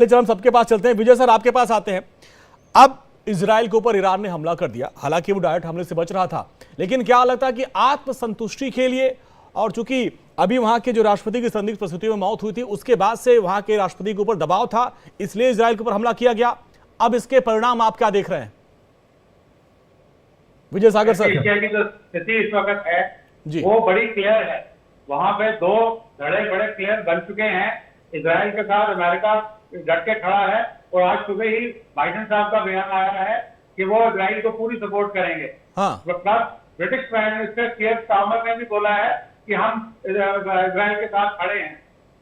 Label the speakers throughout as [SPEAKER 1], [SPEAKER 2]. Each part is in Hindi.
[SPEAKER 1] चल हम सबके पास चलते हैं। विजय सर आपके पास आते हैं। अब इजराइल के ऊपर ईरान ने हमला कर दिया, हालांकि वो डायरेक्ट हमले से बच रहा था, लेकिन क्या लगता है कि आत्मसंतुष्टि के लिए, और चूंकि अभी वहां के जो राष्ट्रपति की संदिग्ध परिस्थिति में मौत हुई थी उसके बाद से वहां के राष्ट्रपति के ऊपर दबाव था, इसलिए इजराइल के ऊपर हमला किया गया। अब इसके परिणाम आप क्या देख रहे हैं विजय सागर सर?
[SPEAKER 2] एशिया की जो स्थिति इस वक्त है
[SPEAKER 1] जी,
[SPEAKER 2] वो बड़ी क्लियर है। वहां पे दो बड़े बड़े प्लेयर बन चुके हैं। इजराइल के साथ अमेरिका डट के खड़ा है और आज सुबह ही बाइडेन साहब का बयान आया है कि वो इजराइल को पूरी सपोर्ट करेंगे।
[SPEAKER 1] हाँ,
[SPEAKER 2] plus British prime minister Keir Starmer ने भी बोला है कि हम इजराइल के साथ खड़े हैं।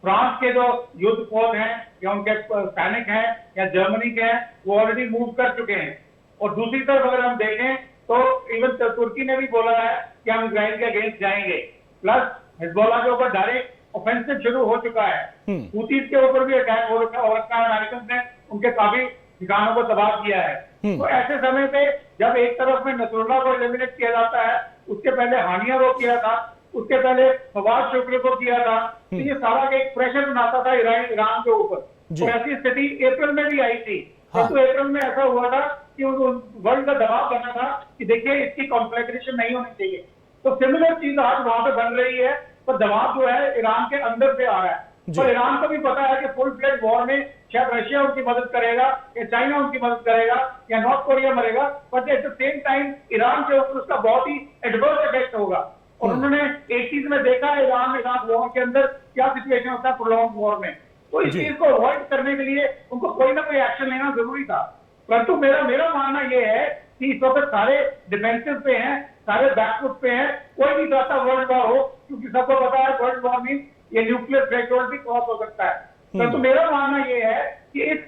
[SPEAKER 2] फ्रांस के जो युद्ध पोत हैं या उनके सैनिक हैं या जर्मनी के हैं वो ऑलरेडी मूव कर चुके हैं। और दूसरी तरफ अगर हम देखें तो इवन तुर्की ने भी बोला है कि हम इजराइल के अगेंस्ट जाएंगे। प्लस हिजबुल्लाह के ऊपर डायरेक्ट ऑफेंसिव शुरू हो चुका है। हूतीज के ऊपर भी अटैक हो रखा है। अमेरिकन ने उनके काफी ठिकानों को तबाह किया है। तो ऐसे समय पे जब एक तरफ में नसरुल्लाह को एलिमिनेट किया जाता है, उसके पहले हानिया को किया था, उसके पहले फवाद शुक्र को किया था, तो ये सारा एक प्रेशर बनाता था ईरान के ऊपर। तो ऐसी स्थिति अप्रैल में भी आई थी। तो अप्रैल में ऐसा हुआ था कि वर्ल्ड का दबाव बना था कि देखिए इसकी कॉन्फ्लैग्रेशन नहीं होनी चाहिए। तो सिमिलर चीज आज वहां पे बन रही है, पर दबाव जो है ईरान के अंदर से आ रहा है। पर ईरान को भी पता है कि फुल फ्लेज वॉर में शायद रशिया उनकी मदद करेगा या चाइना उनकी मदद करेगा या नॉर्थ कोरिया मरेगा, but at the same time Iran के ऊपर उसका बहुत ही एडवर्स इफेक्ट होगा। और उन्होंने एक चीज में देखा है ईरान इराक वॉर के अंदर क्या सिचुएशन होता है प्रोलॉन्ग वॉर में। तो इस चीज को अवॉइड करने के लिए उनको कोई ना कोई एक्शन लेना जरूरी था। परंतु मेरा मानना यह है कि इस वक्त सारे डिफेंसिव पे हैं, सारे बैकफुट पे हैं। कोई नहीं चाहता वर्ल्ड वॉर हो, क्योंकि सबको पता है वर्ल्ड वॉर मीन ये न्यूक्लियर थ्रेशोल्ड भी क्रॉस हो सकता है। परंतु मेरा मानना यह है कि इस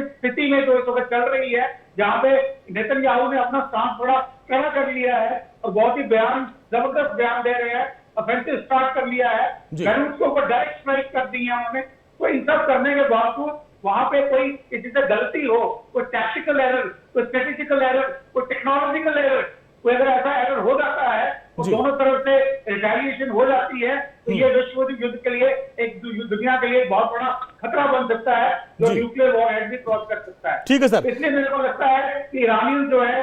[SPEAKER 2] स्थिति में जो इस वक्त चल रही है, जहां पे नेतन्याहू ने अपना स्टांस थोड़ा कड़ा कर लिया है और बहुत ही जबरदस्त बयान दे रहे हैं, ऑफेंसिव स्टार्ट कर लिया है, बेरूत के ऊपर डायरेक्ट स्ट्राइक कर दी है उन्होंने। तो इन सब करने के बावजूद वहां पे कोई किसी से गलती हो, कोई टैक्टिकल एरर, कोई स्ट्रेटेजिकल एरर, कोई टेक्नोलॉजिकल एरर, कोई अगर ऐसा एरर हो जाता है तो दोनों तरफ से रिटेलिएशन हो जाती है, तो ये विश्व युद्ध के लिए दुनिया के लिए एक बहुत बड़ा खतरा बन सकता है, जो न्यूक्लियर वॉर हेड भी क्रॉस कर सकता है।
[SPEAKER 1] ठीक है सर।
[SPEAKER 2] इसलिए मेरे को लगता है कि ईरानी जो है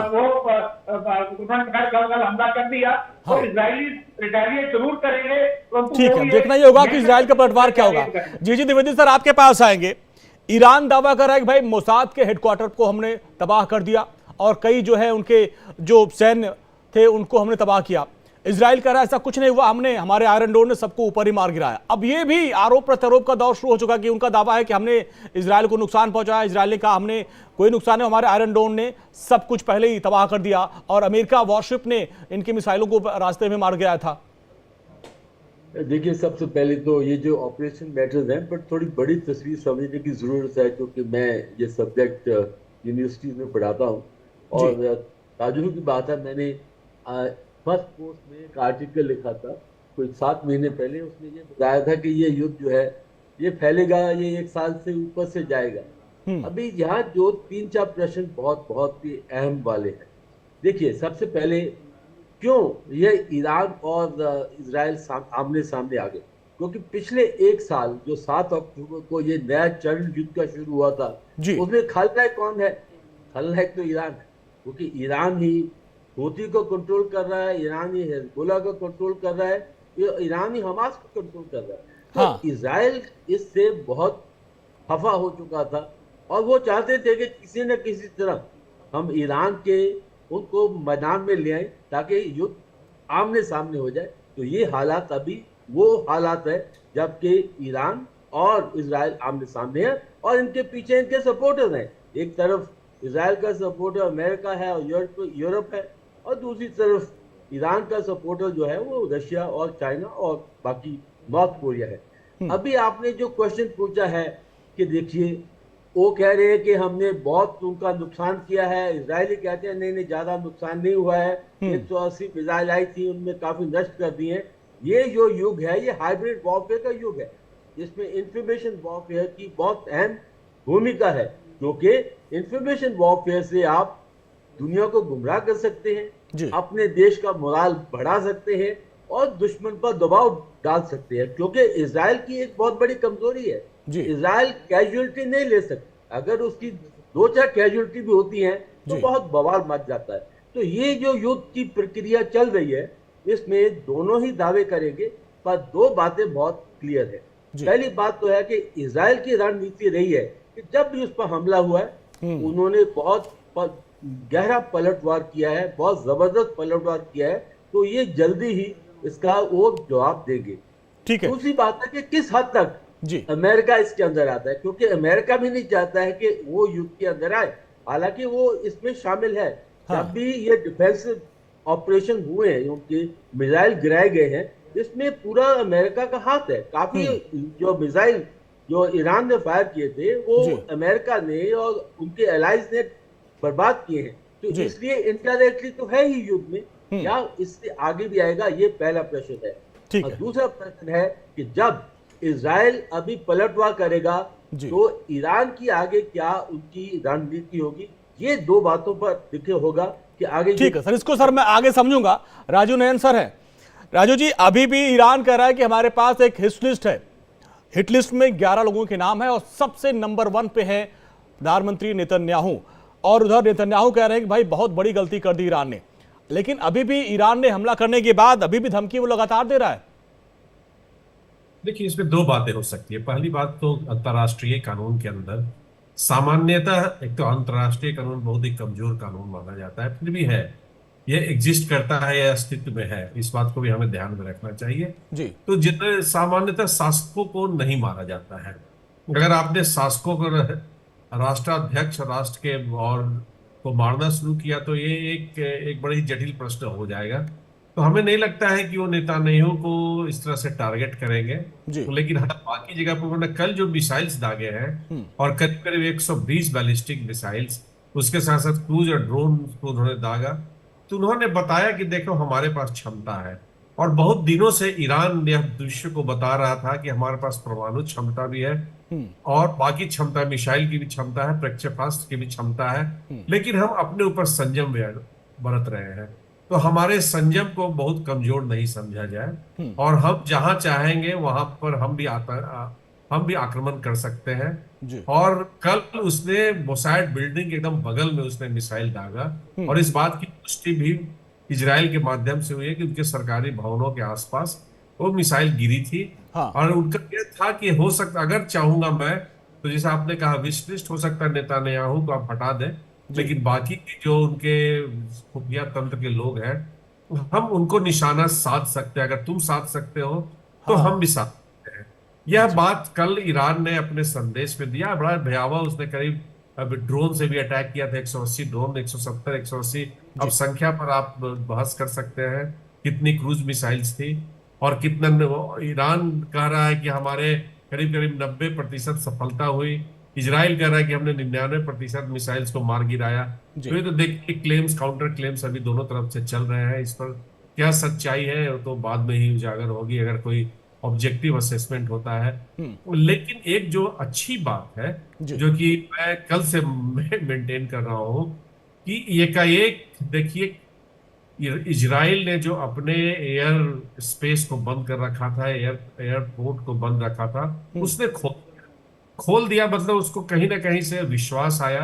[SPEAKER 2] वो कल हमला कर दिया, तो इजरायली रिटेलिएट जरूर करेंगे।
[SPEAKER 1] ठीक है, देखना ये होगा कि इजराइल का पलटवार क्या होगा। जी द्विवेदी सर आपके पास आएंगे। ईरान दावा कर रहा है कि भाई मोसाद के हेडक्वार्टर को हमने तबाह कर दिया और कई जो है उनके जो सैन्य थे उनको हमने तबाह किया। इजराइल कह रहा है ऐसा कुछ नहीं हुआ, हमारे आयरन डोम ने सबको ऊपर ही मार गिराया। अब ये भी आरोप प्रत्यारोप का दौर शुरू हो चुका कि उनका दावा है कि हमने इजराइल को नुकसान पहुंचाया। इजराइल ने कहा हमने कोई नुकसान नहीं, हमारे आयरन डोम ने सब कुछ पहले ही तबाह कर दिया और अमेरिका वॉरशिप ने इनकी मिसाइलों को रास्ते में मार गिराया था।
[SPEAKER 3] देखिए, सबसे पहले तो ये जो ऑपरेशन मैटर्स हैं, पर थोड़ी बड़ी तस्वीर समझने की जरूरत है, क्योंकि मैं ये सब्जेक्ट यूनिवर्सिटीज में पढ़ाता हूँ। और ताजुब की बात है, मैंने फर्स्ट पोस्ट में एक आर्टिकल लिखा था कोई 7 महीने पहले। उसमें ये बताया था कि ये युद्ध जो है ये फैलेगा, ये 1 साल से ऊपर से जाएगा। अभी यहाँ जो 3-4 प्रश्न बहुत ही अहम वाले हैं। देखिए, सबसे पहले क्यों ये ईरान और इजराइल आमने सामने आ गए? क्योंकि पिछले 1 साल जो 7 अक्टूबर को ये नया चरण युद्ध का शुरू हुआ था, उसमें खलनायक कौन है? खलनायक तो ईरान है, क्योंकि ईरान ही हूती को कंट्रोल कर रहा है, ईरान ही हिजबुल्लाह को कंट्रोल कर रहा है, ईरान ही हमास को कंट्रोल कर रहा है। तो इजराइल इससे बहुत खफा हो चुका था और वो चाहते थे कि किसी न किसी तरह हम ईरान के उनको मैदान में ले आए ताकि युद्ध आमने सामने हो जाए। तो ये हालात अभी वो हालात है जबकि ईरान और इजराइल आमने सामने है और इनके पीछे इनके सपोर्टर हैं। एक तरफ इजराइल का सपोर्टर अमेरिका है और यूरोप है, और दूसरी तरफ ईरान का सपोर्टर जो है वो रशिया और चाइना और बाकी नॉर्थ कोरिया है। अभी आपने जो क्वेश्चन पूछा है कि देखिए, वो कह रहे हैं कि हमने बहुत उनका नुकसान किया है, इजरायली कहते हैं नहीं ज्यादा नुकसान नहीं हुआ है, 180 मिसाइल आई थी उनमें काफी नष्ट कर दिए। ये जो युग है ये हाइब्रिड वॉरफेयर का युग है, जिसमें इंफॉर्मेशन वॉरफेयर की बहुत अहम भूमिका है, क्योंकि इंफॉर्मेशन वॉरफेयर से आप दुनिया को गुमराह कर सकते हैं, अपने देश का मोराल बढ़ा सकते हैं और दुश्मन पर दबाव डाल सकते हैं। क्योंकि इजराइल की एक बहुत बड़ी कमजोरी है
[SPEAKER 1] जी।
[SPEAKER 3] इजराइल कैजुअलिटी नहीं ले सकता। अगर उसकी 2-4 कैजुअलिटी भी होती हैं तो
[SPEAKER 1] जी।
[SPEAKER 3] बहुत बवाल मच जाता है। तो ये जो युद्ध की प्रक्रिया चल रही है, इसमें दोनों ही दावे करेंगे, पर दो बातें बहुत क्लियर है।
[SPEAKER 1] जी।
[SPEAKER 3] पहली बात तो है कि इजराइल की रणनीति रही है कि जब भी उस पर हमला हुआ है, उन्होंने बहुत गहरा पलटवार किया है, बहुत जबरदस्त पलटवार किया है। तो ये जल्दी ही इसका वो जवाब देंगे।
[SPEAKER 1] ठीक है
[SPEAKER 3] दूसरी बात है कि किस हद तक
[SPEAKER 1] जी।
[SPEAKER 3] अमेरिका इसके अंदर आता है, क्योंकि अमेरिका भी नहीं चाहता है कि वो युद्ध के अंदर आए। हालांकि वो इसमें शामिल है।
[SPEAKER 1] हाँ।
[SPEAKER 3] जब भी ये डिफेंसिव ऑपरेशन हुए हैं, उनके मिसाइल गिराए गए हैं, इसमें पूरा अमेरिका का हाथ है। काफी जो मिसाइल जो ईरान ने फायर किए थे, वो
[SPEAKER 1] जी।
[SPEAKER 3] अमेरिका ने और उनके एलाइज ने बर्बाद किए हैं। तो
[SPEAKER 1] जी।
[SPEAKER 3] इसलिए इनडायरेक्टली तो है ही युद्ध में, या इससे आगे भी आएगा, ये पहला प्रश्न है।
[SPEAKER 1] ठीक
[SPEAKER 3] और
[SPEAKER 1] है
[SPEAKER 3] दूसरा प्रश्न है कि जब इजराइल अभी पलटवार करेगा
[SPEAKER 1] जी।
[SPEAKER 3] तो ईरान की आगे क्या उनकी रणनीति होगी, ये दो बातों पर देखिए होगा कि आगे।
[SPEAKER 1] ठीक है सर, इसको सर मैं आगे समझूंगा। राजू नयन सर है। राजू जी, अभी भी ईरान कह रहा है कि हमारे पास एक हिट लिस्ट है, हिट लिस्ट में 11 लोगों के नाम है और सबसे नंबर 1 पे है प्रधानमंत्री नेतन्याहू। और उधर नेतन्याहू कह रहे हैं कि भाई बहुत बड़ी गलती कर दी ईरान ने, लेकिन अभी भी ईरान ने हमला करने के बाद अभी भी धमकी वो लगातार दे रहा है।
[SPEAKER 4] देखिए, इसमें दो बातें हो सकती है। पहली बात तो अंतर्राष्ट्रीय कानून के अंदर सामान्यतः एक तो अंतर्राष्ट्रीय कानून बहुत ही कमजोर कानून माना जाता है, फिर भी है, यह एग्जिस्ट करता है, यह अस्तित्व में है। इस बात को भी हमें ध्यान में रखना चाहिए।
[SPEAKER 1] जी।
[SPEAKER 4] तो जितने सामान्यतः शासकों को नहीं मारा जाता है। अगर आपने शासकों को, राष्ट्राध्यक्ष राष्ट्र के और को मारना शुरू किया तो ये एक बड़ी जटिल प्रश्न हो जाएगा। तो हमें नहीं लगता है कि वो नेतान्याहू को इस तरह से टारगेट करेंगे।
[SPEAKER 1] जी।
[SPEAKER 4] लेकिन हाँ, बाकी जगह पर उन्होंने कल जो मिसाइल्स दागे हैं, और करीब करीब 120 बैलिस्टिक मिसाइल्स, उसके साथ साथ क्रूज और ड्रोन को उन्होंने दागा। तो उन्होंने बताया कि देखो, हमारे पास क्षमता है। और बहुत दिनों से ईरान यह विश्व को बता रहा था कि हमारे पास परमाणु क्षमता भी है और बाकी क्षमता, मिसाइल की भी क्षमता है, प्रक्षेपास्त्र की भी क्षमता है, लेकिन हम अपने ऊपर संयम बरत रहे हैं। तो हमारे संयम को बहुत कमजोर नहीं समझा जाए, और हम जहां चाहेंगे वहां पर हम भी आक्रमण कर सकते हैं।
[SPEAKER 1] जी।
[SPEAKER 4] और कल उसने मोसाद बिल्डिंग के एकदम बगल में उसने मिसाइल दागा, और इस बात की पुष्टि भी इजराइल के माध्यम से हुई है कि उनके सरकारी भवनों के आसपास वो मिसाइल गिरी थी।
[SPEAKER 1] हाँ।
[SPEAKER 4] और उनका यह था कि हो सकता, अगर चाहूंगा मैं, तो जैसे आपने कहा विश लिस्ट हो सकता है नेतान्याहू को आप हटा दें, लेकिन बाकी जो उनके खुफिया तंत्र के लोग हैं, हम उनको निशाना साध सकते हैं। अगर तुम साध सकते हो तो हम भी साध सकते हैं। यह बात कल ईरान ने अपने संदेश में दिया। बड़ा भयावह, उसने करीब अब ड्रोन से भी अटैक किया था, 180 ड्रोन, 170, 180। अब संख्या पर आप बहस कर सकते हैं कितनी क्रूज मिसाइल्स थी और कितना। ईरान कह रहा है कि हमारे करीब करीब 90% सफलता हुई। इजराइल कह रहा है कि हमने 99% मिसाइल्स को मार गिराया। तो ये तो देखिए, क्लेम्स काउंटर क्लेम्स अभी दोनों तरफ से चल रहे हैं। इस पर क्या सच्चाई है तो बाद में ही उजागर होगी, अगर कोई ऑब्जेक्टिव असेसमेंट होता है। लेकिन एक जो अच्छी बात है, जो कि मैं कल से मेंटेन कर रहा हूं, कि एकाएक देखिए, इजराइल ने जो अपने एयर स्पेस को बंद कर रखा था, एयरपोर्ट को बंद रखा था, उसने खोल दिया। मतलब उसको कहीं ना कहीं से विश्वास आया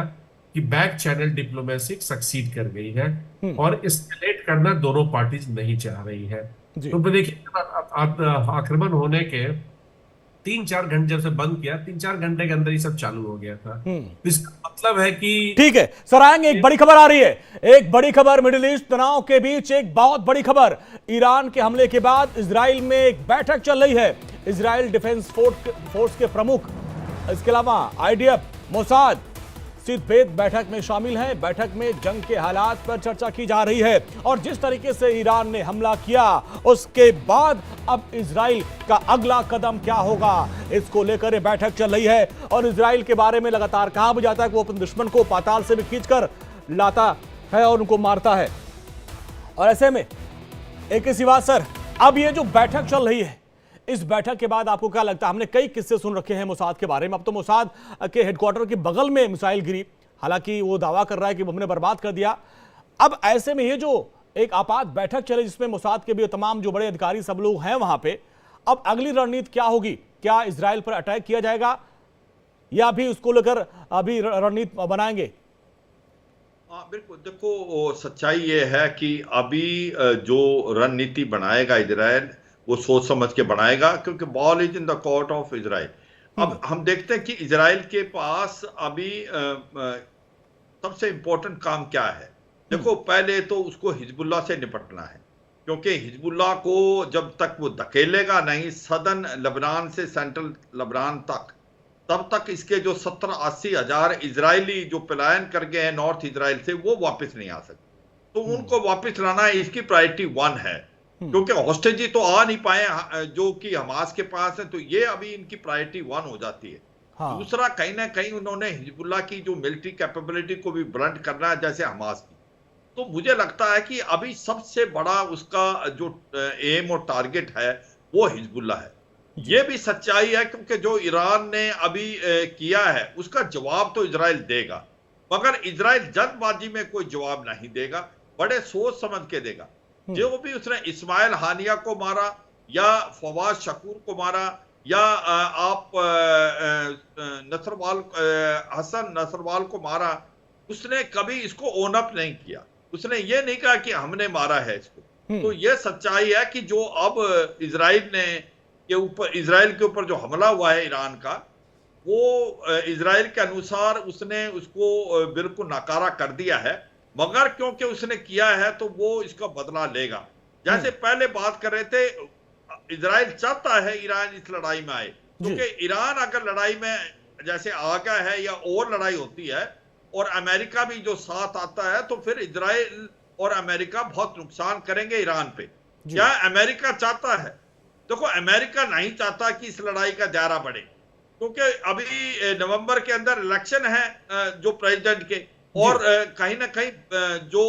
[SPEAKER 4] कि बैक चैनल डिप्लोमेसी सक्सीड कर गई है, और एस्केलेट करना दोनों पार्टीज नहीं चाह रही है। तो देखिए, आक्रमण होने के 3-4 घंटे जब से बंद किया, 3-4 घंटे के अंदर ही सब चालू हो गया था। तो इसका मतलब है कि
[SPEAKER 1] ठीक है सर, आएंगे। एक बड़ी खबर आ रही है, एक बड़ी खबर। मिडिल ईस्ट तनाव के बीच एक बहुत बड़ी खबर। ईरान के हमले के बाद इजराइल में एक बैठक चल रही है। इजराइल डिफेंस फोर्स के प्रमुख, इसके अलावा आईडीएफ, मोसाद भेद बैठक में शामिल हैं। बैठक में जंग के हालात पर चर्चा की जा रही है, और जिस तरीके से ईरान ने हमला किया उसके बाद अब इजराइल का अगला कदम क्या होगा, इसको लेकर ये बैठक चल रही है। और इजराइल के बारे में लगातार कहा भी जाता है कि वो अपने दुश्मन को पाताल से भी खींचकर लाता है और उनको मारता है। और ऐसे में एक ही बात सर, अब ये जो बैठक चल रही है, इस बैठक के बाद आपको क्या लगता है? हमने कई किस्से सुन रखे हैं मोसाद के बारे में। अब तो मोसाद के हेडक्वार्टर के बगल में मिसाइल गिरी, हालांकि वो दावा कर रहा है कि हमने बर्बाद कर दिया। अब ऐसे में ये जो एक आपात बैठक चले जिसमें मोसाद के भी तमाम जो बड़े अधिकारी सब लोग हैं वहां पे, अब अगली रणनीति क्या होगी? क्या इजराइल पर अटैक किया जाएगा या भी उसको लेकर अभी रणनीति बनाएंगे?
[SPEAKER 5] हाँ बिल्कुल, देखो वो सच्चाई ये है कि अभी जो रणनीति बनाएगा इजराइल, वो सोच समझ के बनाएगा, क्योंकि ball is in the court of Israel. अब हम देखते हैं कि इजराइल के पास अभी सबसे इंपॉर्टेंट काम क्या है। देखो पहले तो उसको हिजबुल्लाह से निपटना है, क्योंकि हिजबुल्लाह को जब तक वो धकेलेगा नहीं सदर्न लेबनान से सेंट्रल लेबनान तक, तब तक इसके जो 70-80 हजार इजरायली जो पलायन कर गए हैं नॉर्थ इजराइल से, वो वापस नहीं आ सकते। तो उनको वापस लाना है, इसकी प्रायोरिटी 1 है, क्योंकि हॉस्टेजी तो आ नहीं पाए जो कि हमास के पास है, तो ये अभी इनकी प्रायोरिटी 1 हो जाती है।
[SPEAKER 1] हाँ।
[SPEAKER 5] दूसरा, कहीं ना कहीं उन्होंने हिजबुल्लाह की जो मिलिट्री कैपेबिलिटी को भी ब्लंट करना है, जैसे हमास की। तो मुझे लगता है कि अभी सबसे बड़ा उसका जो एम और टारगेट है वो हिजबुल्लाह है। ये भी सच्चाई है, क्योंकि जो ईरान ने अभी किया है उसका जवाब तो इजराइल देगा, मगर इजराइल जल्दबाजी में कोई जवाब नहीं देगा, बड़े सोच समझ के देगा। जो भी उसने इस्माइल हानिया को मारा या फवाद शकूर को मारा या आप नसरवाल हसन नसरवाल को मारा, उसने कभी इसको ओन अप नहीं किया। उसने ये नहीं कहा कि हमने मारा है इसको। तो ये सच्चाई है कि जो अब इजराइल के ऊपर जो हमला हुआ है ईरान का, वो इजराइल के अनुसार उसने उसको बिल्कुल नकारा कर दिया है, मगर क्योंकि उसने किया है तो वो इसका बदला लेगा। जैसे पहले बात कर रहे थे, इजराइल चाहता है ईरान इस लड़ाई में आए, क्योंकि ईरान अगर लड़ाई में जैसे आ गया है या और लड़ाई होती है और अमेरिका भी जो साथ आता है, तो फिर इजराइल और अमेरिका बहुत नुकसान करेंगे ईरान पे। क्या अमेरिका चाहता है? देखो अमेरिका नहीं चाहता कि इस लड़ाई का दायरा बढ़े, क्योंकि अभी नवंबर के अंदर इलेक्शन है जो प्रेसिडेंट के, और कहीं ना कहीं जो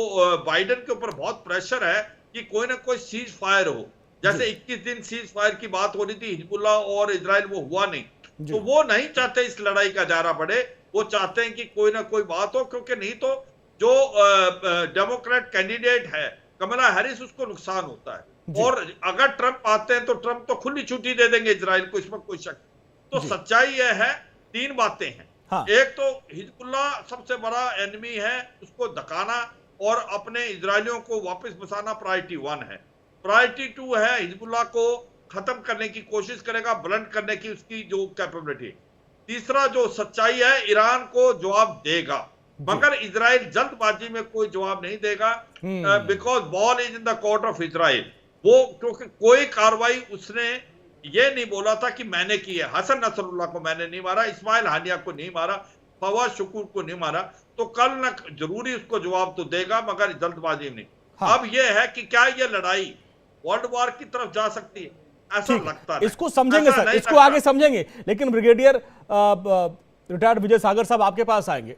[SPEAKER 5] बाइडेन के ऊपर बहुत प्रेशर है कि कोई ना कोई सीज फायर हो। जैसे 21 दिन सीज फायर की बात हो रही थी हिजबुल्लाह और इजराइल, वो हुआ नहीं। तो वो नहीं चाहते इस लड़ाई का दायरा बढ़े, वो चाहते हैं कि कोई ना कोई बात हो, क्योंकि नहीं तो जो डेमोक्रेट कैंडिडेट है कमला हैरिस, उसको नुकसान होता है। और अगर ट्रंप आते हैं तो ट्रंप तो खुली छुट्टी दे देंगे इजराइल को, इसमें कोई शक। तो सच्चाई यह है, 3 बातें हैं। हाँ। एक तो हिजबुल्लाह सबसे बड़ा एनिमी है, उसको धकाना और अपने इजरायलियों को वापस बसाना प्रायोरिटी 1 है। प्रायोरिटी 2 है, हिजबुल्लाह को खत्म करने की कोशिश करेगा, ब्लंट करने की उसकी जो कैपेबिलिटी। तीसरा जो सच्चाई है, ईरान को जवाब देगा, मगर इजराइल जल्दबाजी में कोई जवाब नहीं देगा, because ball is in the court of Israel. वो क्योंकि कोई कार्रवाई उसने ये नहीं बोला था कि मैंने की है, हसन नसरुल्लाह को मैंने नहीं मारा, इस्माइल हानिया को नहीं मारा, फवाद शकूर को नहीं मारा, तो कल न जरूरी उसको जवाब तो देगा, मगर जल्दबाजी नहीं। हाँ। अब ये है कि क्या ये लड़ाई वर्ल्ड वॉर की तरफ जा सकती है, ऐसा लगता है।
[SPEAKER 1] इसको समझेंगे सर, इसको आगे समझेंगे, लेकिन ब्रिगेडियर रिटायर्ड विजय सागर साहब आपके पास आएंगे।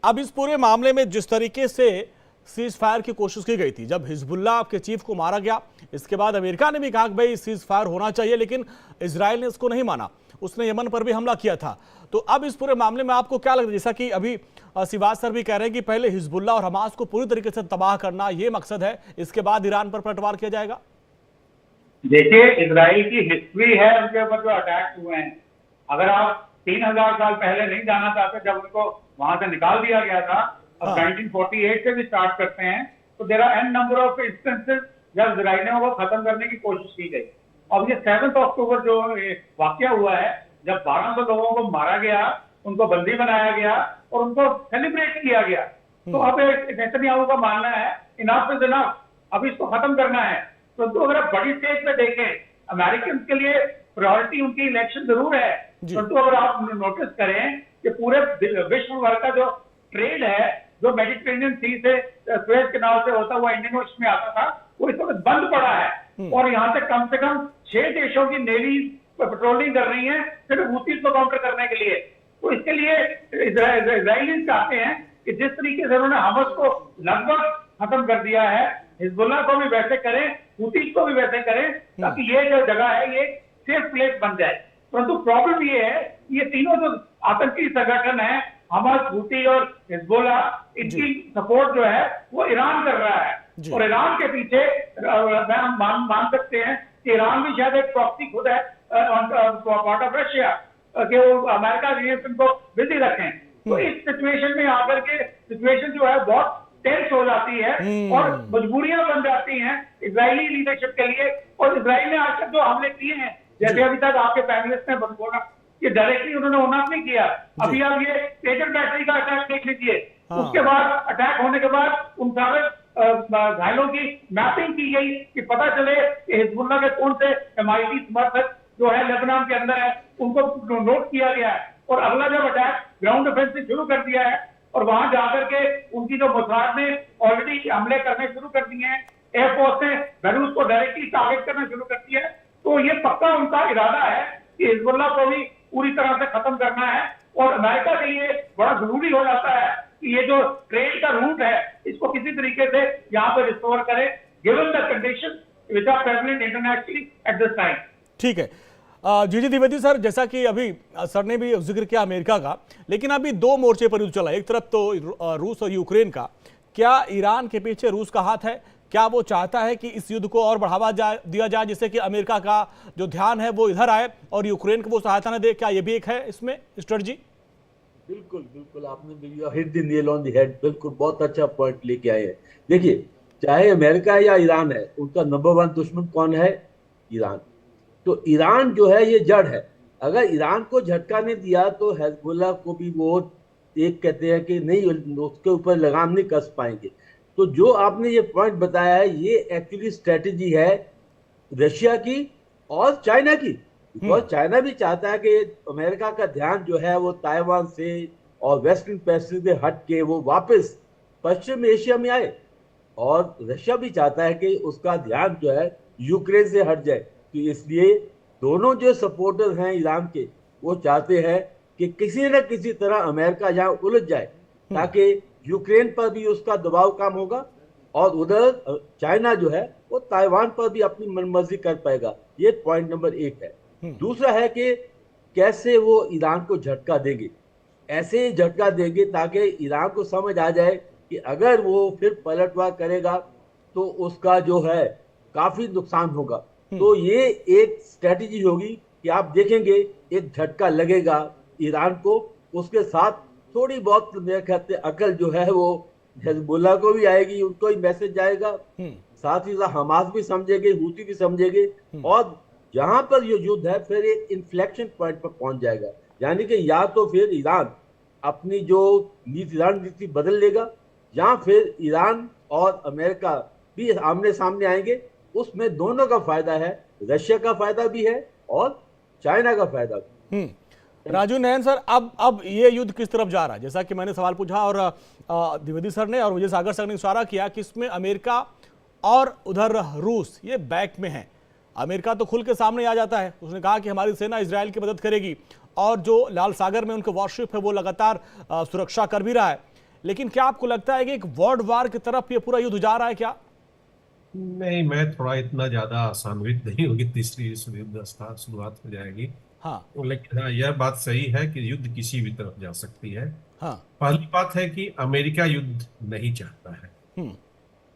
[SPEAKER 1] अब इस पूरे मामले में जिस तरीके से सीज फायर की कोशिश की गई थी, जब हिजबुल्लाह के चीफ को मारा गया, इसके बाद अमेरिका ने भी कहा कि भाई सीज फायर होना चाहिए, लेकिन इजराइल ने इसको नहीं माना, उसने यमन पर भी हमला किया था। तो अब इस पूरे मामले में आपको क्या लगता है, जैसा कि अभी सिवाज सर भी कह रहे हैं कि पहले हिजबुल्लाह और हमास को पूरी तरीके से तबाह करना ये मकसद है, इसके बाद ईरान पर पलटवार किया जाएगा?
[SPEAKER 2] देखिए, इजराइल की हिस्ट्री है उनके ऊपर जो अटैक हुए हैं। अगर आप 3000 साल पहले नहीं जाना चाहते, जब उनको वहां से निकाल दिया गया था, अब 1948 से भी स्टार्ट करते हैं, तो there are an number of instances जब इजराइलियों को खत्म करने की कोशिश की गई। अब ये 7 अक्टूबर जो वाकया हुआ है, जब 1200 लोगों को मारा गया, उनको बंदी बनाया गया और उनको सेलिब्रेट किया गया, तो अब नेतन्याहू का मानना है इनफ इज इनफ, अब इसको खत्म करना है। तो अगर आप बड़ी स्टेज पे देखें, अमेरिकन के लिए प्रायोरिटी उनकी इलेक्शन जरूर है, परंतु अगर आप नोटिस करें कि पूरे विश्व भर का जो ट्रेड है, जो मेडिटेरेनियन सी से सुएज कैनाल से होता हुआ इंडियन ओशन में आता था, वो इस वक्त बंद पड़ा है। और यहाँ से कम 6 देशों की नेवी पेट्रोलिंग कर रही है सिर्फ हूतीस को काउंटर करने के लिए। तो इसके लिए इजराइली चाहते हैं कि जिस तरीके से उन्होंने हमास को लगभग खत्म कर दिया है, हिजबुल्लाह को भी वैसे करें, हूतीस को भी वैसे करें, ताकि ये जो जगह है ये सेफ प्लेस बन जाए। परंतु प्रॉब्लम ये है, ये तीनों जो आतंकी संगठन है, हमास, हूती और हिजबुल्लाह, इनकी सपोर्ट जो है वो ईरान कर रहा है। और ईरान के पीछे हम मान सकते हैं कि ईरान भी शायद एक प्रॉक्सी खुद है, पार्ट ऑफ रशिया। कि वो अमेरिका रिलेशन को बिजी रखें। तो इस सिचुएशन में आकर के सिचुएशन जो है बहुत टेंस हो जाती है और मजबूरियां बन जाती हैं इजरायली लीडरशिप के लिए। और इजराइल ने आज तक जो हमले किए हैं, जैसे अभी तक आपके पैनलिस्ट ने बोला कि डायरेक्टली उन्होंने होना नहीं किया। अभी आप ये पेजर बैटरी का अटैक देख लीजिए, उसके बाद अटैक होने के बाद उन सारे घायलों की मैपिंग की गई कि पता चले कि हिजबुल्लाह के कौन से हमायती समर्थक जो है लेबनान के अंदर है, उनको नोट किया गया है। और अगला जब अटैक ग्राउंड ऑफेंसिव शुरू कर दिया है और वहां जाकर के उनकी जो मोसाद ने ऑलरेडी हमले करने शुरू कर दिए हैं, एयरफोर्स ने बेरूस को डायरेक्टली टारगेट करना शुरू कर दिया है। तो ये पक्का उनका इरादा है कि हिजबुल्लाह को भी पूरी तरह से खत्म करना है। और अमेरिका के लिए बड़ा जरूरी हो जाता है कि ये जो ट्रेड का रूट है इसको किसी तरीके से यहाँ पे रिस्टोर करें, given the condition which are prevalent internationally at this time.
[SPEAKER 1] ठीक है जी द्विवेदी सर, जैसा कि अभी सर ने भी जिक्र किया अमेरिका का, लेकिन अभी दो मोर्चे पर युद्ध चला, एक तरफ तो रूस और यूक्रेन का। क्या ईरान के पीछे रूस का हाथ है? क्या वो चाहता है कि इस युद्ध को और बढ़ावा दिया जाए जिससे कि अमेरिका का जो ध्यान है वो इधर आए और यूक्रेन को वो सहायता न दे? क्या ये भी एक है इसमें स्ट्रेटजी?
[SPEAKER 3] बिल्कुल बिल्कुल, आपने hit the nail on the head. बिल्कुल, बहुत अच्छा पॉइंट लेके आए हैं। देखिए, चाहे अमेरिका या ईरान है, उनका नंबर 1 दुश्मन कौन है? ईरान। तो ईरान जो है ये जड़ है। अगर ईरान को झटका नहीं दिया तो हिजबुल्लाह को भी वो एक कहते हैं कि नहीं, उसके ऊपर लगाम नहीं कस पाएंगे। तो जो आपने ये पॉइंट बताया है, ये एक्चुअली स्ट्रेटेजी है रशिया की और चाइना की। बिकॉज चाइना भी चाहता है कि अमेरिका का ध्यान जो है वो ताइवान से और वेस्टर्न पैसिफिक से हट के वो वापस पश्चिम एशिया में आए, और रशिया भी चाहता है कि उसका ध्यान जो है यूक्रेन से हट जाए। तो इसलिए दोनों जो सपोर्टर हैं ईरान के, वो चाहते हैं कि किसी न किसी तरह अमेरिका यहाँ उलझ जाए, ताकि यूक्रेन पर भी उसका दबाव कम होगा और उधर चाइना जो है वो ताइवान पर भी अपनी मनमर्जी कर पाएगा। ये पॉइंट नंबर 1 है। दूसरा है कि कैसे वो ईरान को झटका देंगे। ऐसे ही झटका देंगे ताकि ईरान को समझ आ जाए कि अगर वो फिर पलटवार करेगा तो उसका जो है काफी नुकसान होगा। तो ये एक स्ट्रेटेजी होगी कि आप देखेंगे एक झटका लगेगा ईरान को, उसके साथ थोड़ी बहुत मेरे ख्याल से अकल जो है वो हिजबुल्लाह को भी आएगी, उनको ही मैसेज जाएगा, साथ ही साथ हमास भी समझेंगे, हूती भी समझेंगे, और जहां पर ये युद्ध है फिर एक इन्फ्लेक्शन पॉइंट पर पहुंच जाएगा। यानी कि या तो फिर ईरान अपनी जो रणनीति बदल लेगा, या फिर ईरान और अमेरिका भी आमने सामने आएंगे। उसमें दोनों का फायदा है, रशिया का फायदा भी है और चाइना का फायदा भी।
[SPEAKER 1] राजू नयन सर, अब ये युद्ध किस तरफ जा रहा है? जैसा कि मैंने सवाल पूछा और द्विवेदी सर ने और विजय सागर सर ने इशारा किया कि इसमें अमेरिका और उधर रूस ये बैक में है। अमेरिका तो खुल के सामने आ जाता है, उसने कहा कि हमारी सेना इजराइल की मदद करेगी, और जो लाल सागर में उनके वॉरशिप है वो लगातार सुरक्षा कर भी रहा है। लेकिन क्या आपको लगता है कि एक वर्ल्ड वार की तरफ ये पूरा युद्ध जा रहा है क्या?
[SPEAKER 4] नहीं, मैं थोड़ा इतना ज्यादा आशान्वित नहीं होगी तीसरी युद्ध शुरुआत हो जाएगी।
[SPEAKER 1] हाँ,
[SPEAKER 4] लेकिन हाँ, यह बात सही है कि युद्ध किसी भी तरफ जा सकती है।
[SPEAKER 1] हाँ,
[SPEAKER 4] पहली बात है कि अमेरिका युद्ध नहीं चाहता है,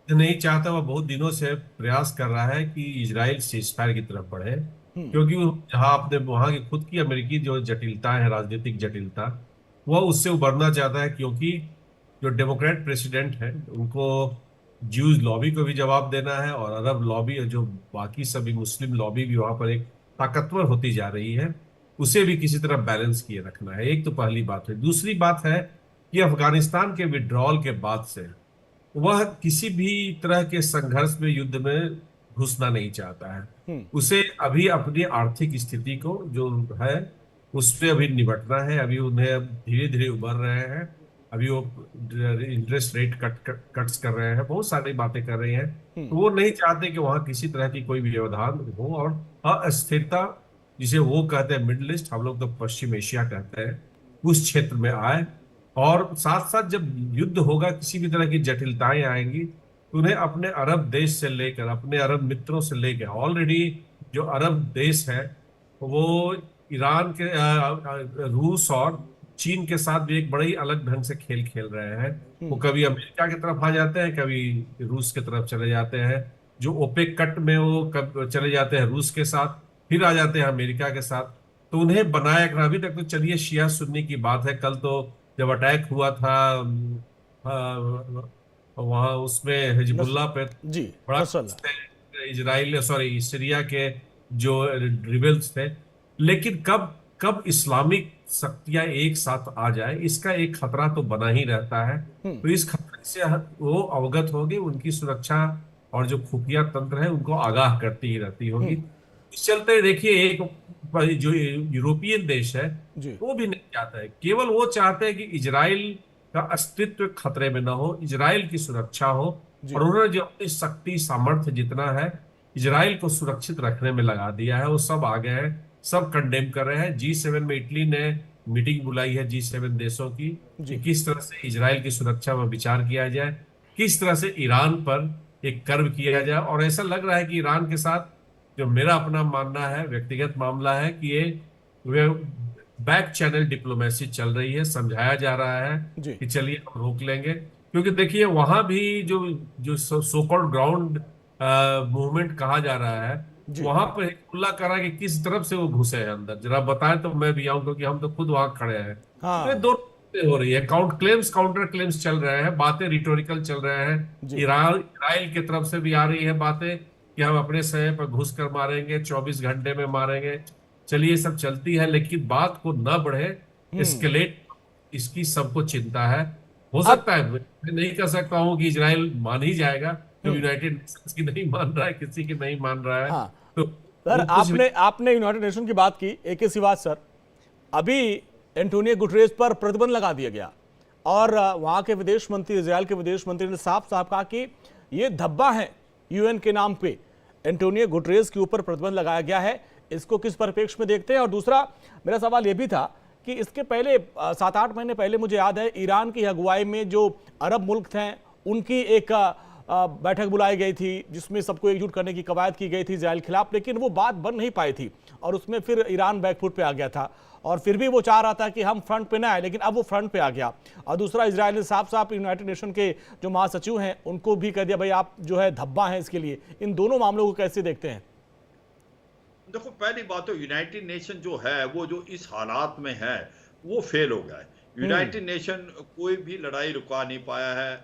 [SPEAKER 4] नहीं चाहता। वह बहुत दिनों से प्रयास कर रहा है कि इजराइल सीजफायर की तरफ बढ़े, क्योंकि जहां आपने वहां की खुद की अमेरिकी जो जटिलता है, राजनीतिक जटिलता, वह उससे उबरना चाहता है। क्योंकि जो डेमोक्रेट प्रेसिडेंट है उनको ज्यूज लॉबी को भी जवाब देना है, और अरब लॉबी और जो बाकी सभी मुस्लिम लॉबी भी वहां पर एक ताकतवर होती जा रही है, उसे भी किसी तरह बैलेंस किए रखना है। एक तो पहली बात है। दूसरी बात है कि अफगानिस्तान के विड्रॉल के बाद से वह किसी भी तरह के संघर्ष में, युद्ध में घुसना नहीं चाहता है। उसे अभी अपनी आर्थिक स्थिति को जो है उससे अभी निपटना है। अभी उन्हें धीरे धीरे उबर रहे हैं, अभी वो इंटरेस्ट रेट कट्स कर रहे हैं, बहुत सारी बातें कर रहे हैं। तो वो नहीं चाहते कि वहां किसी तरह की कोई भी व्यवधान हो और अस्थिरता, जिसे वो कहते हैं मिडिल ईस्ट, हम लोग तो पश्चिम एशिया कहते हैं, उस क्षेत्र में आए। और साथ साथ जब युद्ध होगा, किसी भी तरह की जटिलताएं आएंगी, तो उन्हें अपने अरब देश से लेकर, अपने अरब मित्रों से लेकर, ऑलरेडी जो अरब देश है वो ईरान के, रूस और चीन के साथ भी एक बड़े ही अलग ढंग से खेल खेल रहे हैं। वो कभी अमेरिका की तरफ आ जाते हैं, कभी रूस की तरफ चले जाते हैं। जो ओपेक कट में वो कब चले जाते हैं रूस के साथ, फिर आ जाते हैं अमेरिका के साथ। तो उन्हें बनाए रखना। अभी तक तो चलिए शिया सुन्नी की बात है, कल तो जब अटैक हुआ था वहां उसमें
[SPEAKER 1] नस,
[SPEAKER 4] हिजबुल्लाह पे
[SPEAKER 1] जी,
[SPEAKER 4] बड़ा
[SPEAKER 1] नसरल्ला।
[SPEAKER 4] खुश थे इजराइल, सॉरी सीरिया के जो रिबेल्स थे। लेकिन कब कब इस्लामिक शक्तियां एक साथ आ जाए, इसका एक खतरा तो बना ही रहता है। तो इस खतरे से वो अवगत होगी, उनकी सुरक्षा और जो खुफिया तंत्र है उनको आगाह करती ही रहती होगी। इस चलते देखिए, एक जो यूरोपियन देश है
[SPEAKER 1] जी,
[SPEAKER 4] वो भी नहीं चाहता है, केवल वो चाहते हैं कि इजराइल का अस्तित्व खतरे में ना हो, इजराइल की सुरक्षा हो। और
[SPEAKER 1] जी,
[SPEAKER 4] उन्होंने जो अपनी शक्ति सामर्थ्य जितना है इजराइल को सुरक्षित रखने में लगा दिया है, वो सब आ गए हैं, सब कंडेम कर रहे हैं। G7 में इटली ने मीटिंग बुलाई है G7 देशों की, कि
[SPEAKER 1] जी।
[SPEAKER 4] किस तरह से इजराइल की सुरक्षा में विचार किया जाए, किस तरह से ईरान पर एक कर्व किया जाए। और ऐसा लग रहा है कि ईरान के साथ, जो मेरा अपना मानना है, व्यक्तिगत मामला है, कि ये वे बैक चैनल डिप्लोमेसी चल रही है, समझाया जा रहा है
[SPEAKER 1] जी,
[SPEAKER 4] कि चलिए हम रोक लेंगे। क्योंकि देखिए वहां भी जो जो सो कॉल्ड ग्राउंड मूवमेंट कहा जा रहा है,
[SPEAKER 1] जी।
[SPEAKER 4] वहां पर हिजबुल्लाह कर रहा है कि किस तरफ से वो घुसे हैं अंदर, जरा बताएं तो मैं भी आऊं, क्योंकि हम तो खुद वहां खड़े हैं। तो ये
[SPEAKER 1] हाँ,
[SPEAKER 4] दो बातें हो रही है, काउंटर क्लेम्स चल रहे हैं, बातें रिटोरिकल चल रहे हैं।
[SPEAKER 1] जी।
[SPEAKER 4] ईरान इजराइल की तरफ से भी आ रही है बातें कि हम अपने समय पर घुस कर मारेंगे, 24 घंटे में मारेंगे। चलिए सब चलती है, लेकिन बात को न बढ़े, एस्केलेट, इसकी सबको चिंता है। हो
[SPEAKER 1] अब
[SPEAKER 4] सकता है, मैं नहीं कह सकता हूं कि इजराइल मान ही जाएगा, जब यूनाइटेड नेशंस की नहीं मान रहा है, किसी की नहीं मान रहा है,
[SPEAKER 1] हाँ,
[SPEAKER 4] तो
[SPEAKER 1] सर,
[SPEAKER 4] वो कुछ भी।
[SPEAKER 1] आपने आपने यूनाइटेड नेशन की बात की, एक ही सी बात सर। अभी एंटोनियो गुटरेस पर प्रतिबंध लगा दिया गया और वहां के विदेश मंत्री, इजराइल के विदेश मंत्री ने साफ साफ कहा कि ये धब्बा है यूएन के नाम पे। एंटोनियो गुटरेस के ऊपर प्रतिबंध लगाया गया है, इसको किस परिप्रेक्ष्य में देखते हैं? और दूसरा मेरा सवाल यह भी था कि इसके पहले 7-8 महीने पहले मुझे याद है, ईरान की अगुवाई में जो अरब मुल्क थे उनकी एक बैठक बुलाई गई थी, जिसमें सबको एकजुट करने की कवायद की गई थी इजराइल के खिलाफ, लेकिन वो बात बन नहीं पाई थी और उसमें फिर ईरान बैकफुट पे आ गया था। और फिर भी वो चाह रहा था कि हम फ्रंट पे ना आए, लेकिन अब वो फ्रंट पे आ गया। और दूसरा, इजराइल ने साफ साफ यूनाइटेड नेशन के जो महासचिव हैं उनको भी कह दिया, भाई आप जो है धब्बा हैं इसके लिए। इन दोनों मामलों को कैसे देखते हैं?
[SPEAKER 5] देखो, पहली बात तो यूनाइटेड नेशन जो है वो जो इस हालात में है वो फेल हो गया है। यूनाइटेड नेशन कोई भी लड़ाई रुका नहीं पाया है,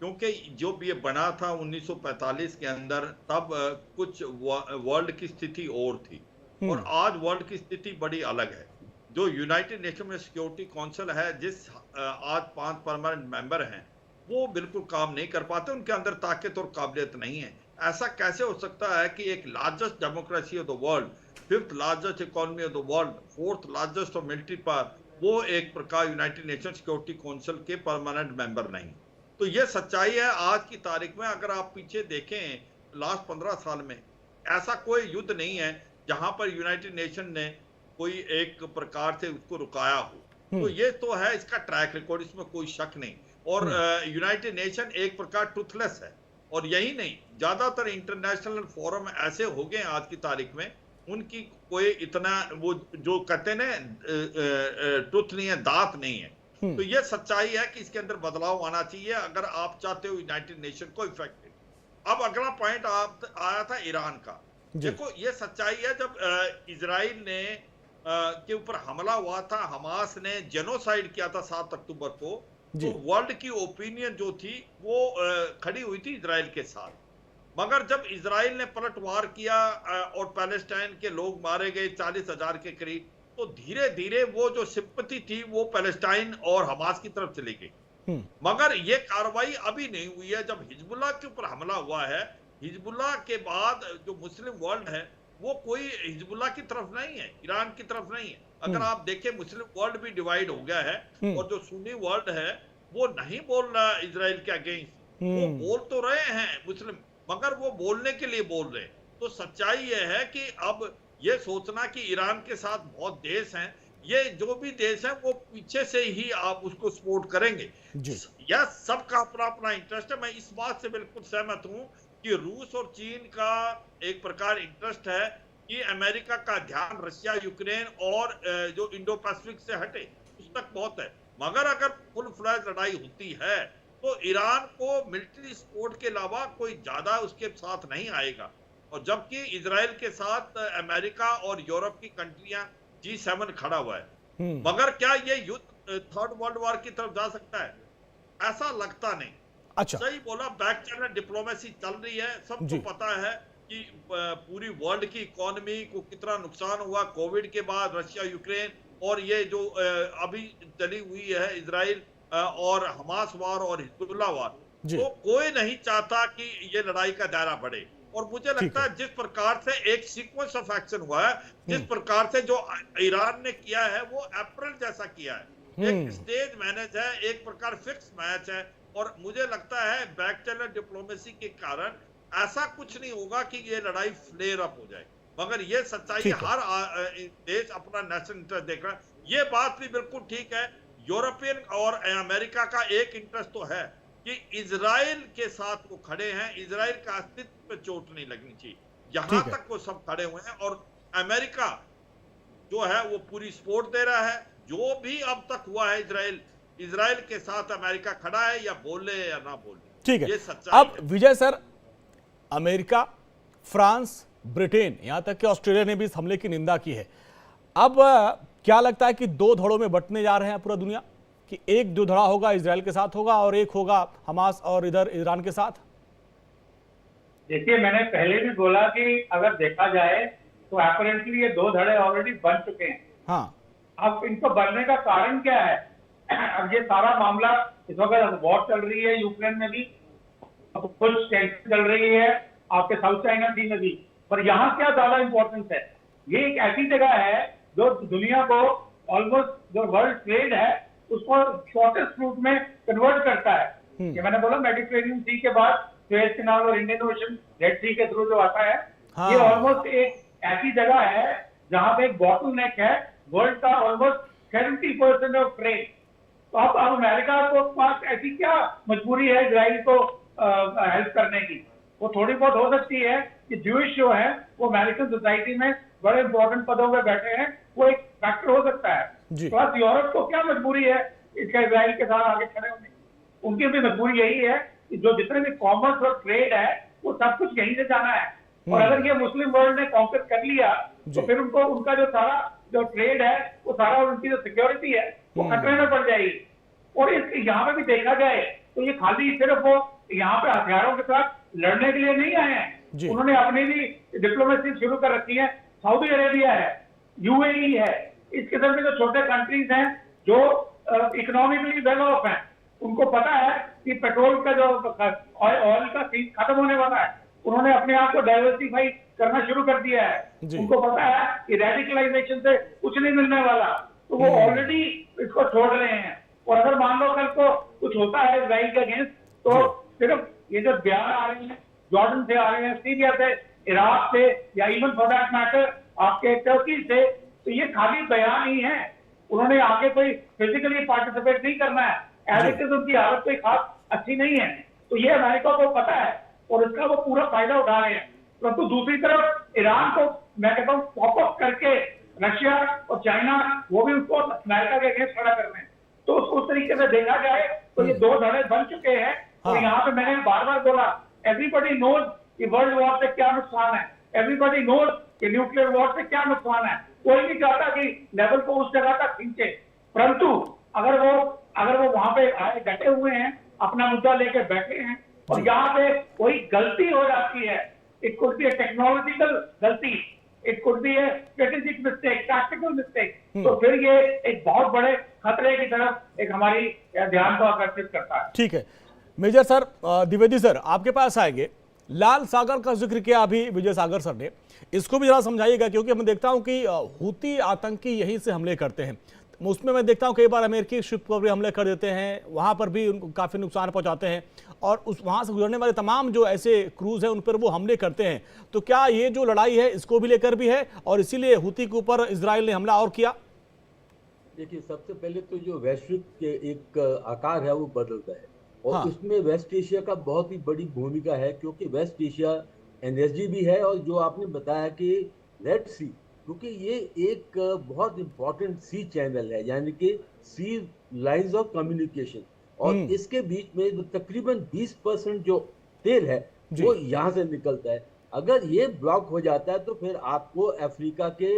[SPEAKER 5] क्योंकि जो ये बना था 1945 के अंदर, तब कुछ वर्ल्ड की स्थिति और थी और आज वर्ल्ड की स्थिति बड़ी अलग है। जो यूनाइटेड नेशन में सिक्योरिटी काउंसिल है, जिस आज 5 परमानेंट मेंबर हैं, वो बिल्कुल काम नहीं कर पाते, उनके अंदर ताकत और काबिलियत नहीं है। ऐसा कैसे हो सकता है कि एक largest democracy of the world, 5th largest economy of the world, 4th largest of military power, वो एक प्रकार यूनाइटेड नेशन सिक्योरिटी काउंसिल के परमानेंट मेंबर नहीं। तो ये सच्चाई है आज की तारीख में। अगर आप पीछे देखें लास्ट 15 साल में, ऐसा कोई युद्ध नहीं है जहां पर यूनाइटेड नेशन ने कोई एक प्रकार से उसको रुकाया हो। तो ये तो है इसका ट्रैक रिकॉर्ड, इसमें कोई शक नहीं। और यूनाइटेड नेशन एक प्रकार ट्रुथलेस है। और यही नहीं, ज्यादातर इंटरनेशनल फोरम ऐसे हो गए आज की तारीख में, उनकी कोई इतना वो जो कहते हैं ना ट्रुथ नहीं है, दांत नहीं है। तो ये सच्चाई है कि इसके अंदर बदलाव आना चाहिए अगर आप चाहते हो यूनाइटेड नेशन को इफेक्टिव। अब अगला पॉइंट आया था ईरान का। देखो, ये सच्चाई है, जब इजराइल ने के ऊपर हमला हुआ था, हमास ने जेनोसाइड किया था 7 अक्टूबर को, तो वर्ल्ड की ओपिनियन जो थी वो खड़ी हुई थी इजराइल के साथ। मगर जब इजराइल ने पलटवार किया और पैलेस्टाइन के लोग मारे गए 40,000 के करीब, तो धीरे धीरे वो जो सिंपैथी थी वो पैलेस्टाइन और हमास की तरफ चली गई। मगर ये कार्रवाई अभी नहीं हुई है। जब हिजबुल्लाह के ऊपर हमला हुआ है, हिजबुल्लाह के बाद जो मुस्लिम वर्ल्ड है वो कोई हिजबुल्लाह की तरफ नहीं है, ईरान की तरफ नहीं है। अगर आप देखें, मुस्लिम वर्ल्ड भी डिवाइड हो गया है और जो सुन्नी वर्ल्ड है वो नहीं बोल रहा इजराइल के अगेंस्ट। वो बोल तो रहे हैं मुस्लिम, मगर वो बोलने के लिए बोल रहे हैं। तो सच्चाई ये है कि अब ये सोचना कि ईरान के साथ बहुत देश हैं, ये जो भी देश है वो पीछे से ही आप उसको सपोर्ट करेंगे। यह सबका अपना अपना इंटरेस्ट है। मैं इस बात से बिल्कुल सहमत हूं कि रूस और चीन का एक प्रकार इंटरेस्ट है कि अमेरिका का ध्यान रशिया, यूक्रेन और जो इंडो पैसिफिक से हटे, उस तक बहुत है। मगर अगर फुल फ्लैज लड़ाई होती है तो ईरान को मिलिट्री सपोर्ट के अलावा कोई ज्यादा उसके साथ नहीं आएगा। और जबकि इजराइल के साथ अमेरिका और यूरोप की कंट्रियां G7 खड़ा हुआ है। मगर क्या ये युद्ध थर्ड वर्ल्ड वॉर की तरफ जा सकता है? ऐसा लगता नहीं।
[SPEAKER 1] अच्छा,
[SPEAKER 5] सही बोला, बैक चैनल डिप्लोमेसी चल रही है, सबको पता है कि पूरी वर्ल्ड की इकोनॉमी को कितना नुकसान हुआ कोविड के बाद, रशिया यूक्रेन और ये जो अभी चली हुई है इजराइल और हमास वार और हिजबुल्लाह वार। तो कोई नहीं चाहता कि ये लड़ाई का दायरा बढ़े। और मुझे लगता है जिस प्रकार से एक सीक्वेंस ऑफ एक्शन हुआ है, जिस प्रकार से जो ईरान ने किया है वो अप्रैल जैसा किया है, एक स्टेज मैनेज है, एक प्रकार फिक्स मैच है। और मुझे लगता है बैक चैनल डिप्लोमेसी के कारण ऐसा कुछ नहीं होगा कि ये लड़ाई फ्लेयर अप हो जाए। मगर ये सच्चाई हर देश अपना नेशनल इंटरेस्ट देख रहा है। ये बात भी बिल्कुल ठीक है, यूरोपियन और अमेरिका का एक इंटरेस्ट तो है कि इजराइल के साथ वो खड़े हैं, इजराइल का अस्तित्व पे चोट नहीं लगनी चाहिए, यहां तक वो सब खड़े हुए हैं। और अमेरिका जो है वो पूरी सपोर्ट दे रहा है। जो भी अब तक हुआ है इजराइल के साथ अमेरिका खड़ा है, या बोले या ना बोले,
[SPEAKER 1] ठीक है।
[SPEAKER 5] ये सच्चाई
[SPEAKER 1] अब विजय सर, अमेरिका, फ्रांस, ब्रिटेन, यहां तक कि ऑस्ट्रेलिया ने भी इस हमले की निंदा की है। अब क्या लगता है कि दो धड़ों में बंटने जा रहे हैं पूरा दुनिया, कि एक जो धड़ा होगा इजराइल के साथ होगा और एक होगा हमास और इधर ईरान के साथ?
[SPEAKER 2] देखिए, मैंने पहले भी बोला कि अगर देखा जाए तो अपरेंटली ये दो धड़े ऑलरेडी बन चुके हैं।
[SPEAKER 1] हाँ,
[SPEAKER 2] अब इनको बनने का कारण क्या है? अब ये सारा मामला, इस वक्त वॉर चल रही है यूक्रेन में भी, कुछ टेंशन चल रही है आपके साउथ चाइना सी में भी, पर यहाँ क्या ज्यादा इंपॉर्टेंस है? ये एक ऐसी जगह है जो दुनिया को ऑलमोस्ट, जो वर्ल्ड ट्रेड है उसको शॉर्टेस्ट रूट में कन्वर्ट करता है। ये मैंने बोला मेडिटेरेनियन सी के बाद सुएज कैनाल और इंडियन ओशन रेड सी के थ्रू जो आता है, ये ऑलमोस्ट एक ऐसी जगह है जहां पे एक बॉटल नेक है वर्ल्ड का, ऑलमोस्ट 70% ऑफ ट्रेड। तो अब अमेरिका को पास ऐसी क्या मजबूरी है इजराइल को हेल्प करने की? वो थोड़ी बहुत हो सकती है कि ज्यूइश जो है वो अमेरिकन सोसाइटी में बड़े इंपॉर्टेंट पदों पे बैठे हैं, वो एक फैक्टर हो सकता है। प्लस यूरोप को क्या मजबूरी है इसका इजराइल के साथ आगे खड़े होने? उनकी भी मजबूरी यही है कि जो जितने भी कॉमर्स और ट्रेड है वो सब कुछ यहीं से जाना है। और अगर ये मुस्लिम वर्ल्ड ने कॉन्कर कर लिया तो फिर उनको उनका जो सारा जो ट्रेड है वो सारा, उनकी जो सिक्योरिटी है वो खतरे में पड़ जाएगी। और यहाँ पे भी देखा जाए तो ये खाली सिर्फ वो यहाँ पे हथियारों के साथ लड़ने के लिए नहीं आए हैं, उन्होंने अपनी भी डिप्लोमेसी शुरू कर रखी है। सऊदी अरेबिया है, यूएई है, इस किस्म के जो छोटे कंट्रीज हैं जो इकोनॉमिकली वेल ऑफ हैं, उनको पता है कि पेट्रोल का जो ऑयल का सीन खत्म होने वाला है, उन्होंने अपने आप को डाइवर्सिफाई करना शुरू कर दिया है। उनको पता है कि रेडिकलाइजेशन से कुछ नहीं मिलने वाला, तो वो ऑलरेडी इसको छोड़ रहे हैं। और अगर मान लो कल को कुछ होता है इजराइल के अगेंस्ट, तो सिर्फ ये जो बयान आ रहे हैं जॉर्डन से, आ रहे हैं सीरिया से, इराक से, या इवन फॉर दैट मैटर आपके टर्की से, तो ये खाली बयान ही है। उन्होंने आगे कोई फिजिकली पार्टिसिपेट नहीं करना है। एज इट इज उनकी हालत कोई खास अच्छी नहीं है, तो ये अमेरिका को पता है और इसका वो पूरा फायदा उठा रहे हैं। परंतु दूसरी तरफ ईरान को मैं कहता हूँ पॉप अप करके रशिया और चाइना, वो भी उसको अमेरिका के अगेंस्ट खड़ा कर रहे हैं। तो उस तरीके से देखा जाए तो ये दो धड़े बन चुके हैं। और यहाँ पे मैंने बार बार बोला, एवरीबॉडी नोज कि वर्ल्ड वॉर से क्या नुकसान है, एवरीबॉडी नोज कि न्यूक्लियर वॉर से क्या नुकसान है। कोई नहीं चाहता कि लेवल को उस जगह तक खींचे, परंतु अगर वो वहां पे आए डटे हुए हैं, अपना मुद्दा लेकर बैठे हैं, और यहाँ पे कोई गलती हो जाती है, it could be a technological गलती, it could be a strategic mistake, tactical mistake, तो फिर ये एक बहुत बड़े खतरे की तरफ एक हमारी ध्यान को आकर्षित करता है।
[SPEAKER 1] ठीक है मेजर सर, द्विवेदी सर आपके पास आएंगे। लाल सागर का जिक्र किया अभी विजय सागर सर ने, इसको भी जरा समझाइएगा, क्योंकि मैं देखता हूं कि हूती आतंकी यहीं से हमले करते हैं। उसमें मैं देखता हूं कई बार अमेरिकी शिप पर भी हमले कर देते हैं, वहां पर भी उनको काफ़ी नुकसान पहुंचाते हैं, और उस वहां से गुजरने वाले तमाम जो ऐसे क्रूज हैं उन पर वो हमले करते हैं। तो क्या ये जो लड़ाई है इसको भी लेकर भी है, और इसीलिए हूती के ऊपर इजराइल ने हमला और किया?
[SPEAKER 3] देखिए, सबसे पहले तो जो वैश्विक के एक आकार है वो बदलता है, और उसमें वेस्ट एशिया का बहुत ही बड़ी भूमिका है, क्योंकि वेस्ट एशिया एनर्जी भी है, और जो आपने बताया कि रेड सी, क्योंकि ये एक बहुत इंपॉर्टेंट सी चैनल है, यानी कि सी लाइंस ऑफ कम्युनिकेशन, और इसके बीच में तकरीबन 20% जो तेल है वो यहाँ से निकलता है। अगर ये ब्लॉक हो जाता है तो फिर आपको अफ्रीका के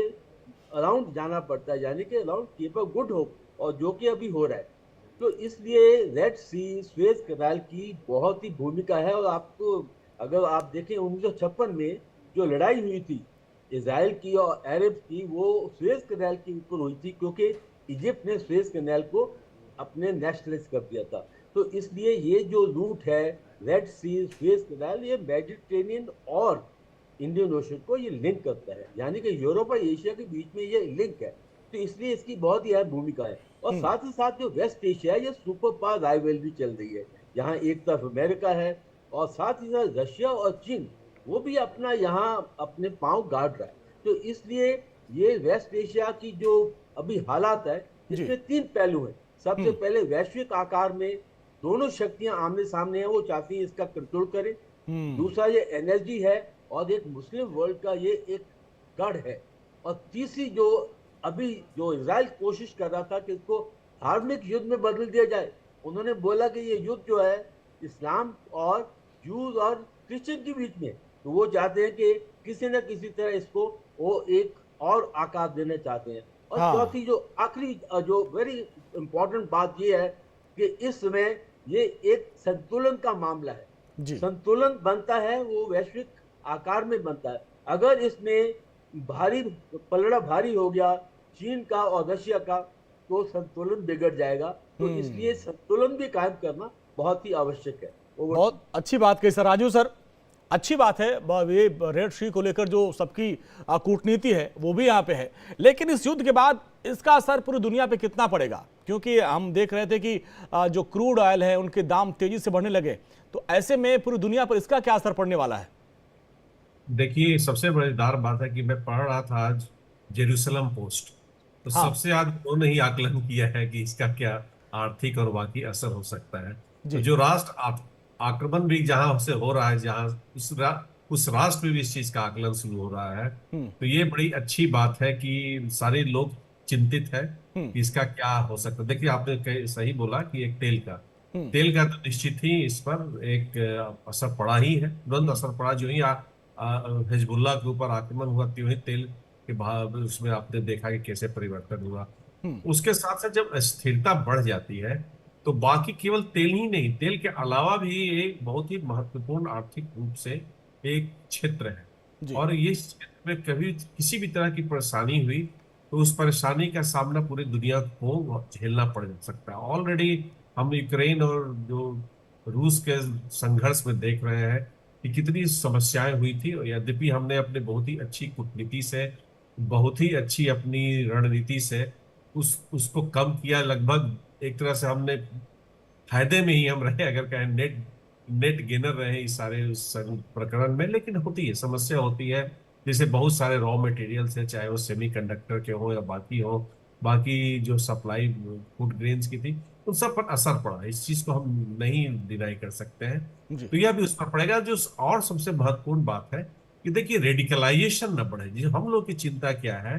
[SPEAKER 3] अराउंड जाना पड़ता है, यानी कि around Cape of Good Hope, और जो कि अभी हो रहा है। तो इसलिए रेड सी, सुएज कैनाल की बहुत ही भूमिका है। और आपको अगर आप देखें 1956 में जो लड़ाई हुई थी इसराइल की और अरब की, वो सुएज कैनाल के ऊपर हुई थी, क्योंकि इजिप्ट ने सुएज कैनाल को अपने नेशनलाइज कर दिया था। तो इसलिए ये जो रूट है रेड सी, सुएज कैनाल, ये मेडिटेरेनियन और इंडियन ओशन को ये लिंक करता है, यानी कि यूरोप और एशिया के बीच में ये लिंक है। तो इसलिए इसकी बहुत ही अहम भूमिका है। और साथ ही साथ जो वेस्ट एशिया है, ये सुपर पावर राइवलरी चल रही है। यहाँ एक तरफ अमेरिका है और साथ ही साथ रशिया और चीन, वो भी अपना यहाँ अपने पांव गाड़ रहा है। तो इसलिए ये वेस्ट एशिया की जो अभी हालात है,
[SPEAKER 1] जी।
[SPEAKER 3] इसमें तीन पहलू हैं। सबसे पहले वैश्विक आकार में दोनों शक्तियां आमने सामने हैं, वो चाहती हैं इसका कंट्रोल करें। दूसरा ये एनर्जी है, और एक मुस्लिम वर्ल्ड का ये एक गढ़ है। और तीसरी जो अभी जो इजराइल कोशिश कर रहा था कि इसको धार्मिक युद्ध में बदल दिया जाए, उन्होंने बोला कि ये युद्ध जो है इस्लाम और जूस और क्रिश्चियन के बीच में, तो वो चाहते हैं कि किसी न किसी तरह इसको वो एक और आकार देना चाहते हैं। और
[SPEAKER 1] हाँ।
[SPEAKER 3] चौथी जो आखिरी जो वेरी इंपॉर्टेंट बात ये है कि इस समय ये एक संतुलन का मामला है।
[SPEAKER 1] जी।
[SPEAKER 3] संतुलन बनता है वो वैश्विक आकार में बनता है। अगर इसमें भारी पलड़ा भारी हो गया चीन का और रशिया का, तो संतुलन बिगड़ जाएगा। तो इसलिए संतुलन भी कायम करना बहुत ही आवश्यक है।
[SPEAKER 1] बहुत अच्छी बात कही सर। राजू सर, अच्छी बात है, ये रेड सी को लेकर जो सबकी कूटनीति है वो भी यहाँ पे है, लेकिन इस युद्ध के बाद इसका असर पूरी दुनिया पे कितना पड़ेगा? क्योंकि हम देख रहे थे कि जो क्रूड ऑयल है उनके दाम तेजी से बढ़ने लगे, तो ऐसे में पूरी दुनिया पर इसका क्या असर पड़ने वाला है?
[SPEAKER 4] देखिए, सबसे मजेदार बात है कि मैं पढ़ रहा था आज जेरूसलम पोस्ट, तो
[SPEAKER 1] हाँ।
[SPEAKER 4] सबसे आज उन्होंने ही आकलन किया है कि इसका क्या आर्थिक और बाकी असर हो सकता है।
[SPEAKER 1] जी।
[SPEAKER 4] तो जो राष्ट्र आक्रमण भी जहां से हो रहा है, जहां उस राष्ट्र में भी इस चीज का आकलन शुरू हो रहा है, तो ये बड़ी अच्छी बात है कि सारे लोग चिंतित है कि इसका क्या हो सकता है। देखिए, आपने सही बोला कि एक तेल का तो निश्चित ही इस पर एक असर पड़ा ही है, तुरंत असर पड़ा। जो ही हिजबुल्लाह के ऊपर आक्रमण हुआ, त्यों ही तेल के भाव उसमें आपने देखा कि कैसे परिवर्तन हुआ। उसके साथ साथ जब स्थिरता बढ़ जाती है, तो बाकी केवल तेल ही नहीं, तेल के अलावा भी एक बहुत ही महत्वपूर्ण आर्थिक रूप से एक क्षेत्र है। और ये क्षेत्र में कभी किसी भी तरह की परेशानी हुई, तो उस परेशानी का सामना पूरी दुनिया को झेलना पड़ सकता है। ऑलरेडी हम यूक्रेन और जो रूस के संघर्ष में देख रहे हैं कि कितनी समस्याएं हुई थी। यद्यपि हमने अपने बहुत ही अच्छी कूटनीति से, बहुत ही अच्छी अपनी रणनीति से उसको कम किया। लगभग एक तरह से हमने फायदे में ही हम रहे, अगर कहें नेट गेनर रहे इस सारे उस प्रकरण में। लेकिन होती है, समस्या होती है। जैसे बहुत सारे रॉ मटेरियल्स है, चाहे वो सेमीकंडक्टर के हो या बाकी जो सप्लाई फूड ग्रेन्स की थी, उन सब पर असर पड़ा। इस चीज को हम नहीं डिनाई कर सकते हैं। तो यह भी उस पर पड़ेगा। जो और सबसे महत्वपूर्ण बात है कि देखिए, रेडिकलाइजेशन न बढ़े। जी, हम लोग की चिंता क्या है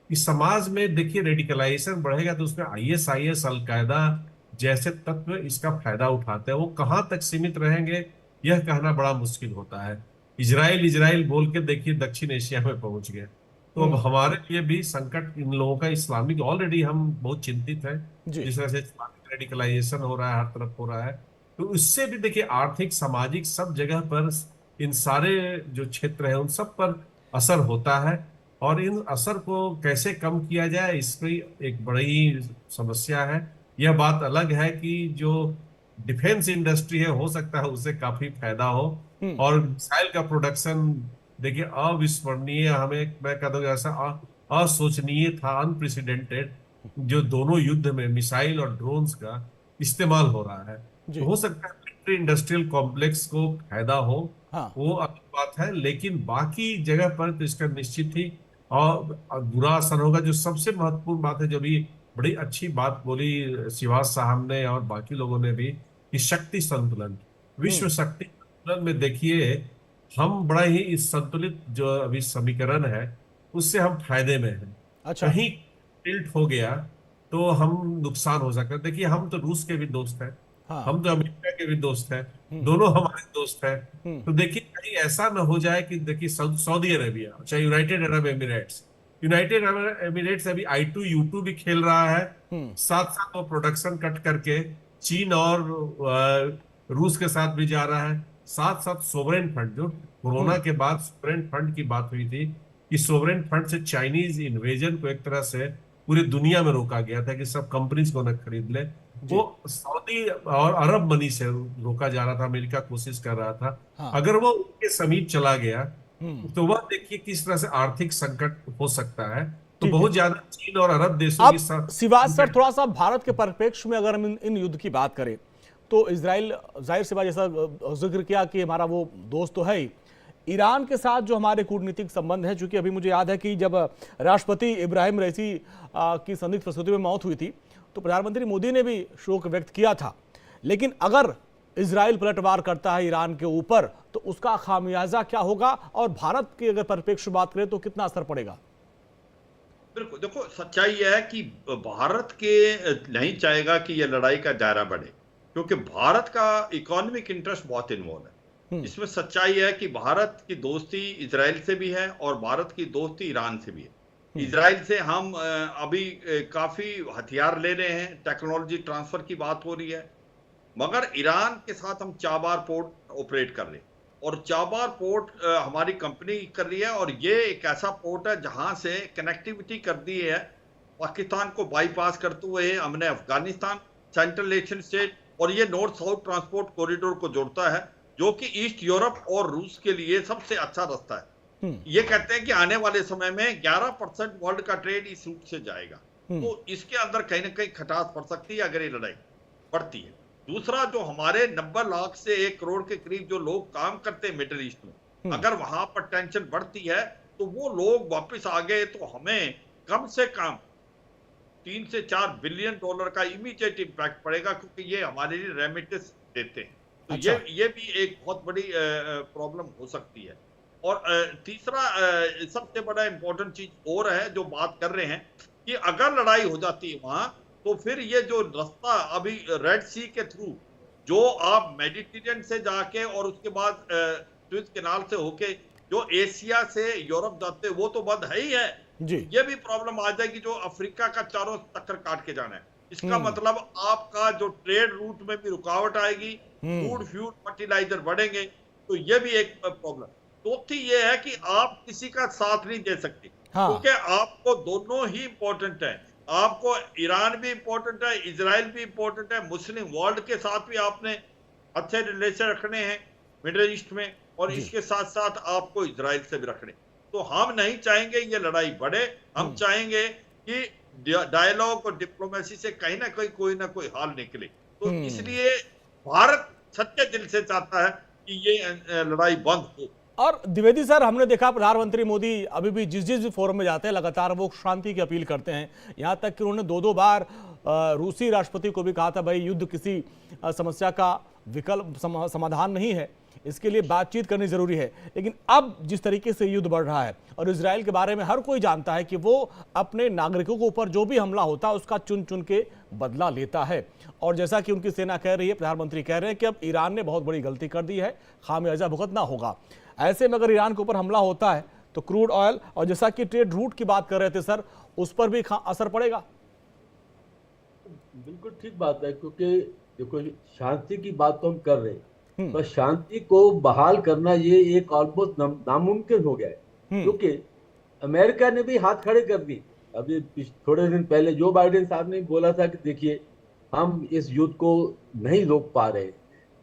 [SPEAKER 4] कि समाज में देखिए रेडिकलाइजेशन बढ़ेगा तो उसमें ISIS, अलकायदा जैसे तत्व इसका फायदा उठाते हैं। वो कहां तक सीमित रहेंगे, यह कहना बड़ा मुश्किल होता है। इजराइल बोल के देखिए दक्षिण एशिया में पहुंच गए, तो अब हमारे लिए भी संकट इन लोगों का इस्लामिक, ऑलरेडी हम बहुत चिंतित हैं जिस तरह से इस्लामिक रेडिकलाइजेशन हो रहा है, हर तरफ हो रहा है। तो उससे भी देखिए आर्थिक, सामाजिक, सब जगह पर इन सारे जो क्षेत्र है उन सब पर असर होता है। और इन असर को कैसे कम किया जाए, इसकी एक बड़ी समस्या है। यह बात अलग है कि जो डिफेंस इंडस्ट्री है, हो सकता है उससे काफी फायदा हो। और मिसाइल का प्रोडक्शन देखिए अविस्मरणीय, हमें मैं कह दूंगा ऐसा अशोचनीय था, अनप्रेसिडेंटेड, जो दोनों युद्ध में मिसाइल और ड्रोन्स का इस्तेमाल हो रहा है। तो हो सकता है मिलिट्री इंडस्ट्रियल कॉम्प्लेक्स को फायदा हो, वो अलग बात है। लेकिन बाकी जगह पर तो इसका निश्चित ही और बुरा असर होगा। जो सबसे महत्वपूर्ण बात है, जो भी बड़ी अच्छी बात बोली शिवाज साहब ने और बाकी लोगों ने भी, कि शक्ति संतुलन, विश्व शक्ति संतुलन में देखिए हम बड़ा ही इस संतुलित जो अभी समीकरण है उससे हम फायदे में हैं।
[SPEAKER 1] अच्छा।
[SPEAKER 4] कहीं टिल्ट हो गया तो हम नुकसान हो सकता है। देखिए, हम तो रूस के भी दोस्त हैं, हम तो अमेरिका के भी दोस्त हैं, दोनों हमारे दोस्त हैं। तो देखिए कहीं ऐसा ना हो जाए कि देखिए सऊदी अरेबिया, चाहे United Arab Emirates, United Arab Emirates अभी I2U2 भी खेल रहा है, साथ साथ वो प्रोडक्शन कट करके चीन और रूस के साथ भी जा रहा है, साथ साथ सोवरेन फंड, जो कोरोना के बाद सोवरेन फंड की बात हुई थी कि सोवरेन फंड से चाइनीज इन्वेजन को एक तरह से पूरी दुनिया में रोका गया था कि सब कंपनीज को न खरीद ले, वो सऊदी और अरब मनी से रोका जा रहा था, अमेरिका कोशिश कर रहा था।
[SPEAKER 1] हाँ।
[SPEAKER 4] अगर वो उनके समीप चला गया तो वह देखिए किस तरह से आर्थिक संकट हो सकता है। तो बहुत ज्यादा चीन और अरब देशों के
[SPEAKER 1] अब
[SPEAKER 4] साथ
[SPEAKER 1] शिवाज सर, थोड़ा सा भारत के परिप्रेक्ष्य में अगर हम इन युद्ध की बात करें तो इजराइल, जाहिर सी बात, जैसा जिक्र किया कि हमारा वो दोस्त तो है ही, ईरान के साथ जो हमारे कूटनीतिक संबंध है, चूंकि अभी मुझे याद है कि जब राष्ट्रपति इब्राहिम रईसी की संदिग्ध परिस्थिति में मौत हुई थी तो प्रधानमंत्री मोदी ने भी शोक व्यक्त किया था। लेकिन अगर इजराइल पलटवार करता है ईरान के ऊपर तो उसका खामियाजा क्या होगा, और भारत की अगर परिप्रेक्ष्य बात करें तो कितना असर पड़ेगा?
[SPEAKER 5] बिल्कुल, देखो सच्चाई यह है कि भारत के नहीं चाहेगा कि यह लड़ाई का दायरा बढ़े, क्योंकि भारत का इकोनॉमिक इंटरेस्ट बहुत इन्वॉल्व है इसमें। सच्चाई है कि भारत की दोस्ती इजराइल से भी है और भारत की दोस्ती ईरान से भी है। इजराइल से हम अभी काफी हथियार ले रहे हैं, टेक्नोलॉजी ट्रांसफर की बात हो रही है, मगर ईरान के साथ हम चाबार पोर्ट ऑपरेट कर रहे हैं और चाबार पोर्ट हमारी कंपनी कर रही है, और ये एक ऐसा पोर्ट है जहां से कनेक्टिविटी कर दी है पाकिस्तान को बाईपास करते हुए हमने अफगानिस्तान, सेंट्रल एशियन स्टेट, और ये नॉर्थ साउथ ट्रांसपोर्ट कॉरिडोर को जोड़ता है, जो कि ईस्ट यूरोप और रूस के लिए सबसे अच्छा रास्ता है। ये कहते हैं कि आने वाले समय में 11% वर्ल्ड का ट्रेड इस रूट से जाएगा, तो इसके अंदर कहीं ना कहीं खटास पड़ सकती है अगर ये लड़ाई बढ़ती है। दूसरा, जो हमारे 90 लाख से 1 करोड़ के करीब जो लोग काम करते हैं मिडिल ईस्ट में, अगर वहां पर टेंशन बढ़ती है तो वो लोग वापस आ गए तो हमें कम से कम 3 से 4 बिलियन डॉलर का इमीडिएट इंपैक्ट पड़ेगा, क्योंकि ये हमारे लिए रेमिटेंस देते हैं। तो
[SPEAKER 1] अच्छा।
[SPEAKER 5] ये भी एक बहुत बड़ी प्रॉब्लम हो सकती है। और तीसरा सबसे बड़ा इंपॉर्टेंट चीज और है जो बात कर रहे हैं कि अगर लड़ाई हो जाती है वहां, तो फिर ये जो रास्ता अभी रेड सी के थ्रू जो आप मेडिटेरियन से जाके और उसके बाद स्विस कैनाल से होके जो एशिया से यूरोप जाते वो तो बंद है ही है
[SPEAKER 1] जी।
[SPEAKER 5] ये भी प्रॉब्लम आ जाएगी जो अफ्रीका का चारों चक्कर काट के जाना है। इसका मतलब आपका जो ट्रेड रूट में भी रुकावट आएगी, फूड फ्यूल फर्टिलाइजर बढ़ेंगे, तो ये भी एक प्रॉब्लम। चौथी ये है कि आप किसी का साथ नहीं दे सकते, क्योंकि आपको दोनों ही इंपॉर्टेंट है। आपको ईरान भी इंपॉर्टेंट है, इजराइल भी इंपॉर्टेंट है, मुस्लिम वर्ल्ड के साथ भी आपने अच्छे रिलेशन रखने हैं मिडिल ईस्ट में, और इसके साथ साथ आपको इजराइल से भी रखने। तो हम नहीं चाहेंगे ये लड़ाई बढ़े, हम चाहेंगे कि डायलॉग और डिप्लोमेसी से कहीं ना कहीं कोई ना कोई हाल निकले। तो इसलिए भारत सच्चे दिल से चाहता है कि ये लड़ाई बंद हो।
[SPEAKER 1] और द्विवेदी सर, हमने देखा प्रधानमंत्री मोदी अभी भी जिस भी फोरम में जाते हैं लगातार वो शांति की अपील करते हैं। यहाँ तक कि उन्होंने 2 बार रूसी राष्ट्रपति को भी कहा था भाई युद्ध किसी समस्या का विकल्प समाधान नहीं है, इसके लिए बातचीत करनी जरूरी है। लेकिन अब जिस तरीके से युद्ध बढ़ रहा है और इजराइल के बारे में हर कोई जानता है कि वो अपने नागरिकों के ऊपर जो भी हमला होता है उसका चुन चुन के बदला लेता है, और जैसा कि उनकी सेना कह रही है, प्रधानमंत्री कह रहे हैं कि अब ईरान ने बहुत बड़ी गलती कर दी है, खामियाजा भुगतना होगा। ऐसे में अगर ईरान के ऊपर हमला होता है तो क्रूड ऑयल और जैसा कि ट्रेड रूट की बात कर रहे थे सर, उस पर भी असर पड़ेगा।
[SPEAKER 3] बिल्कुल ठीक बात है, क्योंकि देखो शांति की बात तो हम कर रहे हैं, पर शांति को बहाल करना ये एक ऑलमोस्ट नामुमकिन हो गया है, क्योंकि अमेरिका ने भी हाथ खड़े कर दी। अभी थोड़े दिन पहले जो बाइडेन साहब ने बोला था कि देखिए हम इस युद्ध को नहीं रोक पा रहे,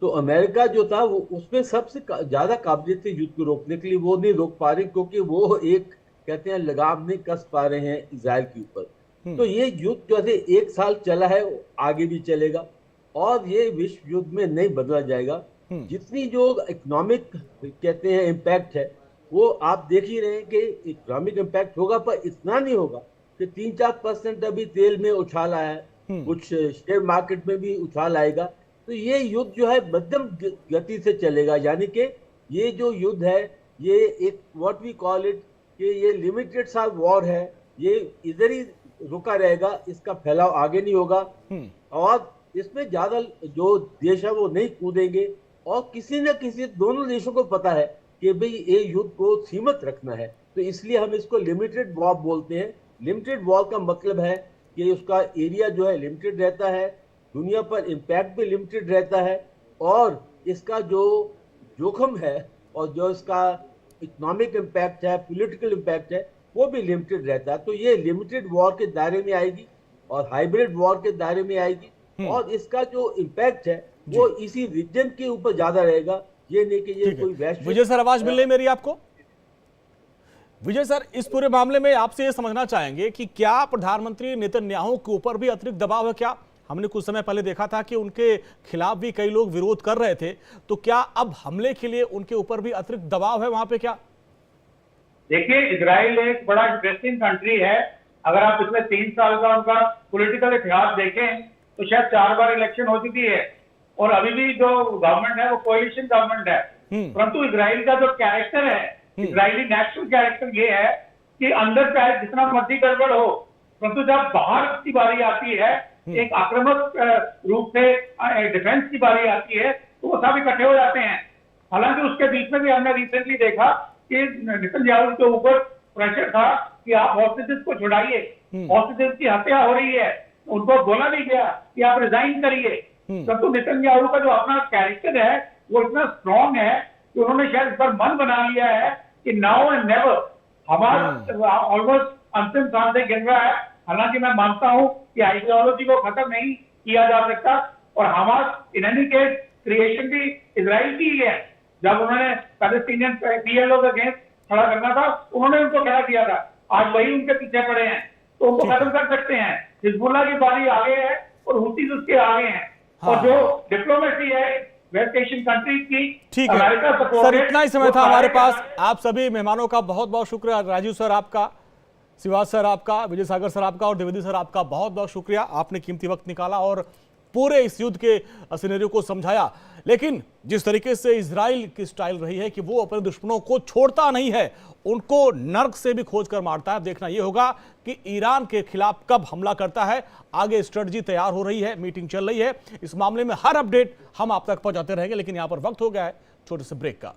[SPEAKER 3] तो अमेरिका जो था वो उसमें सबसे ज्यादा काबिलियत थी युद्ध को रोकने के लिए, वो नहीं रोक पा रहे क्योंकि वो एक कहते हैं लगाम नहीं कस पा रहे हैं इजराइल के ऊपर। तो ये युद्ध जो है 1 साल चला है, आगे भी चलेगा और ये विश्व युद्ध में नहीं बदला जाएगा। जितनी जो इकोनॉमिक कहते हैं इम्पैक्ट है वो आप देख ही रहे हैं कि इकोनॉमिक इम्पैक्ट होगा, पर इतना नहीं होगा कि 3-4% अभी तेल में उछाल आया है, कुछ शेयर मार्केट में भी उछाल आएगा। तो ये युद्ध जो है मध्यम गति से चलेगा, यानी कि ये जो युद्ध है ये एक व्हाट वी कॉल इट कि ये लिमिटेड सा वॉर है, ये इधर ही रुका रहेगा, इसका फैलाव आगे नहीं होगा और इसमें ज्यादा जो देश है वो नहीं कूदेंगे। और किसी न किसी दोनों देशों को पता है कि भाई ये युद्ध को सीमित रखना है, तो इसलिए हम इसको लिमिटेड वॉर बोलते हैं। लिमिटेड वॉर का मतलब है कि उसका एरिया जो है लिमिटेड रहता है, दुनिया पर इम्पैक्ट भी लिमिटेड रहता है, और इसका जो जोखिम है और जो इसका इकोनॉमिक इम्पैक्ट है, पॉलिटिकल इम्पैक्ट है, वो भी लिमिटेड रहता है। तो ये लिमिटेड वॉर के दायरे में आएगी और हाइब्रिड वॉर के दायरे में आएगी, और इसका जो इम्पैक्ट है वो इसी रीजन के ऊपर ज्यादा रहेगा। ये नहीं कि ये कोई वैश्विक।
[SPEAKER 1] विजय सर, आवाज मिल रही मेरी आपको? विजय सर, इस पूरे मामले में आपसे ये समझना चाहेंगे कि क्या प्रधानमंत्री नेतन्याहू के ऊपर भी अतिरिक्त दबाव है? क्या हमने कुछ समय पहले देखा था कि उनके खिलाफ भी कई लोग विरोध कर रहे थे, तो क्या अब हमले के लिए उनके ऊपर भी अतिरिक्त दबाव है वहां पे? क्या
[SPEAKER 2] देखिए, इजराइल एक बड़ा इंटरेस्टिंग कंट्री है। अगर आप पिछले 3 साल का उनका पॉलिटिकल इतिहास देखें तो शायद 4 बार इलेक्शन हो चुकी है, और अभी भी जो गवर्नमेंट है वो कोalition गवर्नमेंट है। परंतु इजराइल का जो कैरेक्टर है, इजरायली नेशनल कैरेक्टर ये है कि अंदर चाहे जितना मर्जी गड़बड़ हो, परंतु जब बाहर की बारी आती है, एक आक्रामक रूप से डिफेंस की बारी आती है, तो वो सब इकट्ठे हो जाते हैं। हालांकि उसके बीच में भी हमने रिसेंटली देखा कि नेतन्याहू के ऊपर प्रेशर था कि आप हॉस्टेजेस को छुड़ाइए, हॉस्टेजेस की हत्या हो रही है, उनको बोला भी गया कि आप रिजाइन करिए। परंतु नेतन्याहू का जो अपना कैरेक्टर है वो इतना स्ट्रॉन्ग है कि उन्होंने शायद इस पर मन बना लिया है कि नाउ एंड नेवर हमारा ऑलमोस्ट अंतिम सांस गिन रहा है। हालांकि मैं मानता हूं कि आइडियोलॉजी को खत्म नहीं किया जा सकता, और Hamas in any case creation भी इजराइल की ही है। जब उन्होंने पैलेस्टीनियन पीएलओ के अगेंस्ट खड़ा करना था, उन्होंने उनको खड़ा किया था। आज वही उनके पीछे पड़े हैं, तो उनको खत्म कर सकते हैं। हिजबुल्लाह की बारी आगे है और हुतीज उसके आगे हैं। और जो डिप्लोमेसी है वेस्ट एशियन कंट्रीज की,
[SPEAKER 1] ठीक है सर, इतना ही समय था हमारे पास। आप सभी मेहमानों का बहुत बहुत शुक्रिया। राजीव सर आपका, शिवाज सर आपका, विजय सागर सर आपका और द्विवेदी सर आपका बहुत बहुत शुक्रिया। आपने कीमती वक्त निकाला और पूरे इस युद्ध के सिनेरियो को समझाया। लेकिन जिस तरीके से इजराइल की स्टाइल रही है कि वो अपने दुश्मनों को छोड़ता नहीं है, उनको नर्क से भी खोज कर मारता है। देखना यह होगा कि ईरान के खिलाफ कब हमला करता है। आगे स्ट्रेटजी तैयार हो रही है, मीटिंग चल रही है। इस मामले में हर अपडेट हम आप तक पहुंचाते रहेंगे, लेकिन यहां पर वक्त हो गया है छोटे से ब्रेक का।